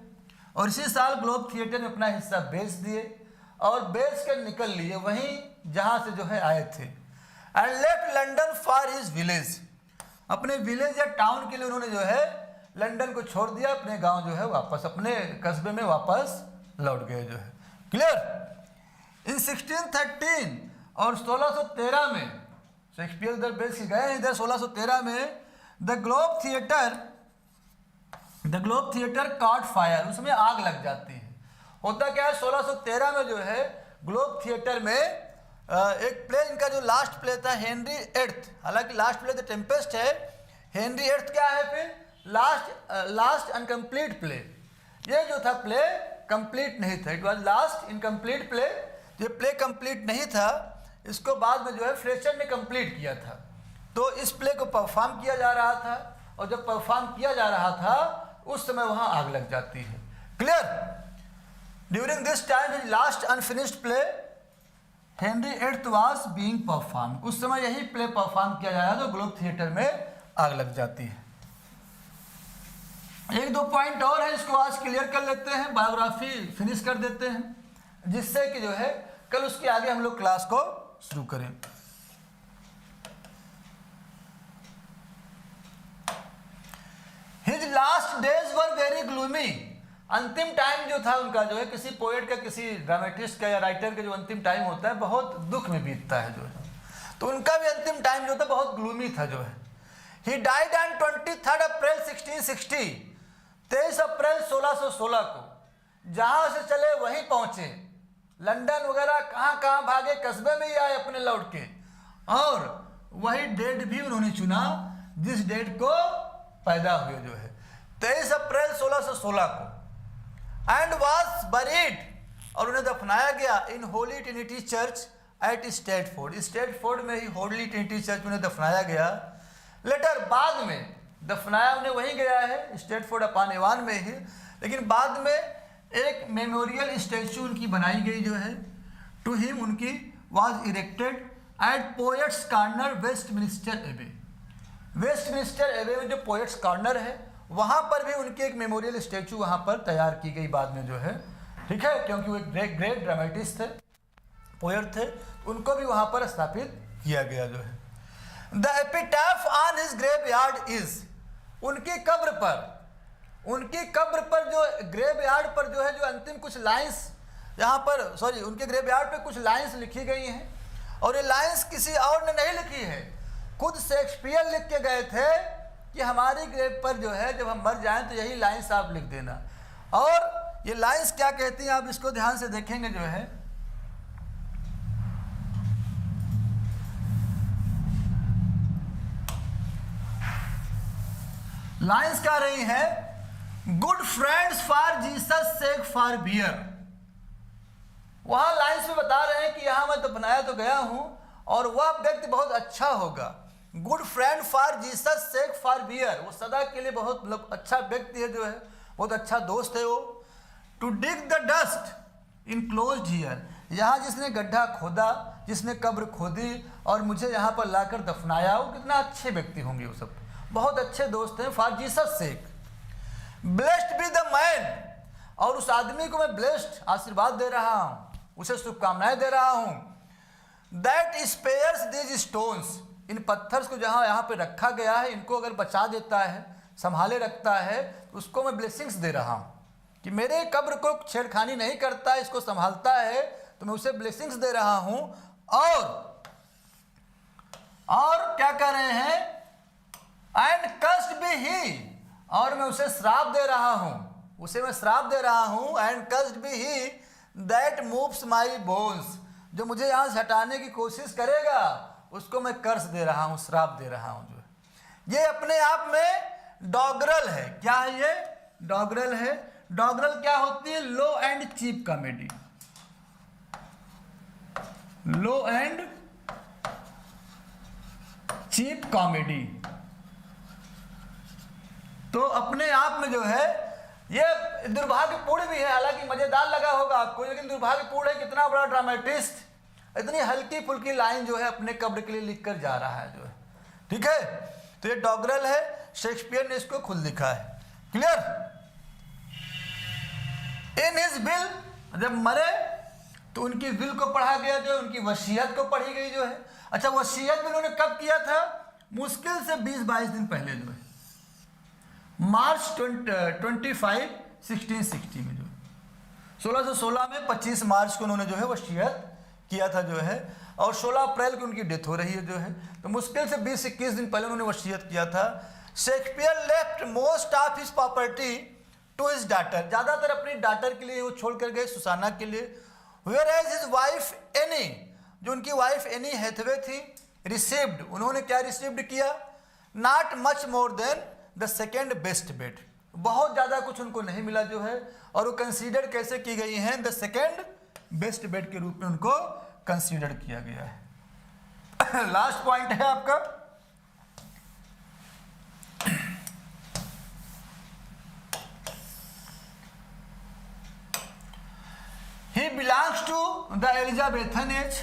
और इसी साल ग्लोब थिएटर में अपना हिस्सा बेच दिए और बेच कर निकल लिए वहीं जहाँ से जो है आए थे। And left London for his village. अपने विलेज या टाउन के लिए उन्होंने जो है लंदन को छोड़ दिया, अपने गांव जो है वापस अपने कस्बे में वापस लौट गए जो है। क्लियर? इन 1613 और 1613 में शेक्सपियर उधर बेच के गए, इधर 1613 में the Globe theatre cot fire, उसमें आग लग जाती है। होता क्या है 1613 में जो है ग्लोब थिएटर में एक प्ले, इनका जो लास्ट प्ले था हेनरी एट्थ, हालांकि लास्ट प्ले द टेम्पेस्ट है, हेनरी एट्थ क्या है फिर लास्ट अनकम्प्लीट प्ले। ये जो था प्ले कंप्लीट नहीं था, it was last incomplete play. ये प्ले कंप्लीट नहीं था, इसको बाद में जो है फ्लेचर ने कंप्लीट किया था। तो इस प्ले को परफॉर्म किया जा रहा था और जब परफॉर्म किया जा रहा था उस समय वहाँ आग लग जाती है। Clear? During this time his last unfinished play Henry eighth was being perform. उस समय यही प्ले परफॉर्म किया जा रहा था तो ग्लोब थिएटर में आग लग जाती है। एक दो पॉइंट और है, इसको आज क्लियर कर लेते हैं, बायोग्राफी फिनिश कर देते हैं, जिससे कि जो है कल उसके आगे हम लोग क्लास को शुरू करें। His last days were very gloomy. अंतिम टाइम जो था उनका जो है, किसी पोएट का, किसी ड्रामेटिस्ट का या राइटर का जो अंतिम टाइम होता है बहुत दुख में बीतता है जो है, तो उनका भी अंतिम टाइम जो था बहुत ग्लूमी था जो है। ही डाइड ऑन 23 अप्रैल 1660, 23 अप्रैल 1616 को। जहाँ से चले वहीं पहुँचे, लंदन वगैरह कहाँ कहाँ भागे, कस्बे में ही आए अपने लौट के, और वही डेट भी उन्होंने चुना जिस डेट को पैदा हुए जो है 23 अप्रैल 1616 को। एंड वाज बरीड, और उन्हें दफनाया गया इन Holi Trinity church eight Stafford. Stafford में ही होली ट्रिनिटी चर्च उन्हें दफनाया गया। लेटर बाद में दफनाया उन्हें वहीं गया है स्टेटफोर्ड अपॉन एवान में ही, लेकिन बाद में एक मेमोरियल स्टैचू उनकी बनाई गई जो है टू हिम, उनकी was erected at Poets' Corner Westminster Abbey. Westminster Abbey में जो पोएट्स कॉर्नर है वहाँ पर भी उनकी एक मेमोरियल स्टैचू वहाँ पर तैयार की गई बाद में जो है, ठीक है, क्योंकि वो एक ग्रेट ड्रामेटिस्ट थे, पोएट थे, उनको भी वहाँ पर स्थापित किया गया जो है। The epitaph on his graveyard is, उनकी कब्र पर जो ग्रेवयार्ड पर जो है जो अंतिम कुछ लाइंस यहाँ पर, सॉरी, उनके ग्रेवयार्ड पे कुछ लाइंस लिखी गई हैं, और ये लाइंस किसी और ने नहीं लिखी है, खुद शेक्सपियर लिख के गए थे कि हमारी ग्रेव पर जो है जब हम मर जाएं तो यही लाइंस आप लिख देना। और ये लाइंस क्या कहती हैं आप इसको ध्यान से देखेंगे जो है, लाइंस क्या रही हैं, good friends for Jesus sake forbear. वहां लाइंस में बता रहे हैं कि यहां मैं दफनाया तो गया हूं और वह व्यक्ति बहुत अच्छा होगा good friend for Jesus sake forbear, वो सदा के लिए बहुत मतलब अच्छा व्यक्ति है जो है, बहुत अच्छा दोस्त है वो। To dig the dust enclosed here, यहाँ जिसने गड्ढा खोदा, जिसने कब्र खोदी और मुझे यहाँ पर लाकर दफनाया, वो कितना अच्छे व्यक्ति होंगे, वो सब बहुत अच्छे दोस्त हैं। For Jesus sake. Blessed be the man, और उस आदमी को मैं ब्लेस्ड आशीर्वाद दे रहा हूँ, उसे शुभकामनाएं दे रहा हूँ। दैट स्पेयर्स दीज स्टोन्स, इन पत्थर्स को जहाँ यहाँ पे रखा गया है, इनको अगर बचा देता है, संभाले रखता है, तो उसको मैं ब्लेसिंग्स दे रहा हूँ कि मेरे कब्र को छेड़खानी नहीं करता है, इसको संभालता है, तो मैं उसे ब्लेसिंग्स दे रहा हूँ। और क्या कर रहे हैं, एंड कस्ट बी ही, और मैं उसे श्राप दे रहा हूँ, उसे मैं श्राप दे रहा हूँ। And cursed be he that moves my bones, जो मुझे यहाँ से हटाने की कोशिश करेगा उसको मैं कर्स दे रहा हूँ, श्राप दे रहा हूँ। जो है ये अपने आप में डॉगरल है। क्या है ये? डॉगरल है। डॉगरल क्या होती है? Low and cheap comedy, low and cheap comedy. तो अपने आप में जो है ये दुर्भाग्यपूर्ण भी है, हालांकि मजेदार लगा होगा आपको, लेकिन दुर्भाग्यपूर्ण है। कितना बड़ा ड्रामेटिस्ट इतनी हल्की फुल्की लाइन जो है अपने कब्र के लिए लिख कर जा रहा है जो है, ठीक है। तो ये डॉगरल है, शेक्सपियर ने इसको खुद लिखा है। क्लियर? इन हिज विल, जब मरे तो उनकी विल को पढ़ा गया, जो उनकी वसीयत को पढ़ी गई जो है। अच्छा, वसीयत भी उन्होंने कब किया था? मुश्किल से 20-22 दिन पहले जो है, मार्च 25, 1660 में जो है, 1616 में 25 मार्च को उन्होंने जो है वसीयत किया था जो है, और 16 अप्रैल को उनकी डेथ हो रही है जो है। तो मुश्किल से 20-21 दिन पहले उन्होंने वसीयत किया था। Shakespeare left most of his property to his daughter, ज़्यादातर अपनी डॉटर के लिए वो छोड़ कर गए, सुसाना के लिए। Whereas his wife Anne, जो उनकी वाइफ एनी हैथवे थी, रिसीव्ड, उन्होंने क्या रिसीव्ड किया? Not much more than the second best bed, बहुत ज़्यादा कुछ उनको नहीं मिला जो है, और वो कंसीडर कैसे की गई हैं? द सेकेंड बेस्ट बेड के रूप में उनको कंसीडर किया गया है। लास्ट पॉइंट है आपका, he belongs to the Elizabethan age.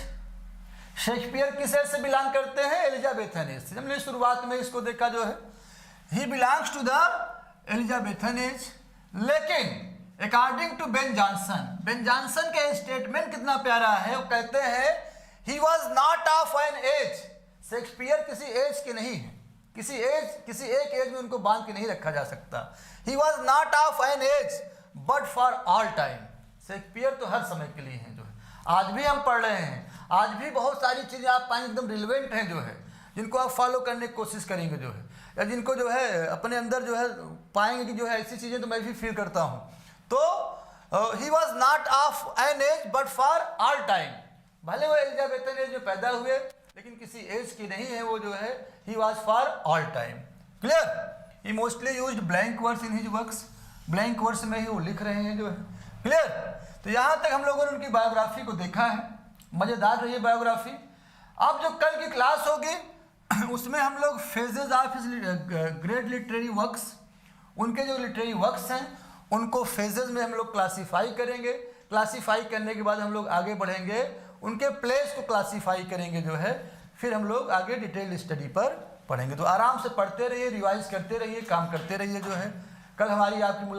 Shakespeare किस एज से बिलोंग करते हैं? एलिजाबेथन एज से। हमने शुरुआत में इसको देखा जो है, he belongs to the Elizabethan age. लेकिन अकॉर्डिंग टू बेन जॉनसन के स्टेटमेंट कितना प्यारा है, वो कहते हैं he was not of an age. Shakespeare किसी एज के नहीं है, किसी एक एज में उनको बांध के नहीं रखा जा सकता। He was not of an age but for all time. Shakespeare तो हर समय के लिए हैं जो है, आज भी हम पढ़ रहे हैं, आज भी बहुत सारी चीज़ें आप पाएंगे एकदम रिलेवेंट हैं जो है, जिनको आप फॉलो करने की कोशिश करेंगे जो है, या जिनको जो है अपने अंदर जो है पाएंगे कि जो है ऐसी चीज़ें तो मैं भी फील करता हूँ। तो he was not of an age but for all time, भले वो एलिजाबेथन एज में पैदा हुए लेकिन किसी एज की नहीं है वो जो है, he was for all time. Clear? He mostly used blank words in his works, blank words में ही वो लिख रहे हैं जो है। क्लियर? तो यहाँ तक हम लोगों ने उनकी बायोग्राफी को देखा है, मज़ेदार रही है बायोग्राफी। अब जो कल की क्लास होगी उसमें हम लोग phases of his great literary works, उनके जो लिटरेरी वर्क्स हैं उनको फेजेज में हम लोग क्लासीफाई करेंगे। क्लासीफाई करने के बाद हम लोग आगे बढ़ेंगे, उनके प्लेस को क्लासीफाई करेंगे जो है, फिर हम लोग आगे डिटेल स्टडी पर पढ़ेंगे। तो आराम से पढ़ते रहिए, रिवाइज करते रहिए, काम करते रहिए जो है। कल हमारी आपकी मुलाकात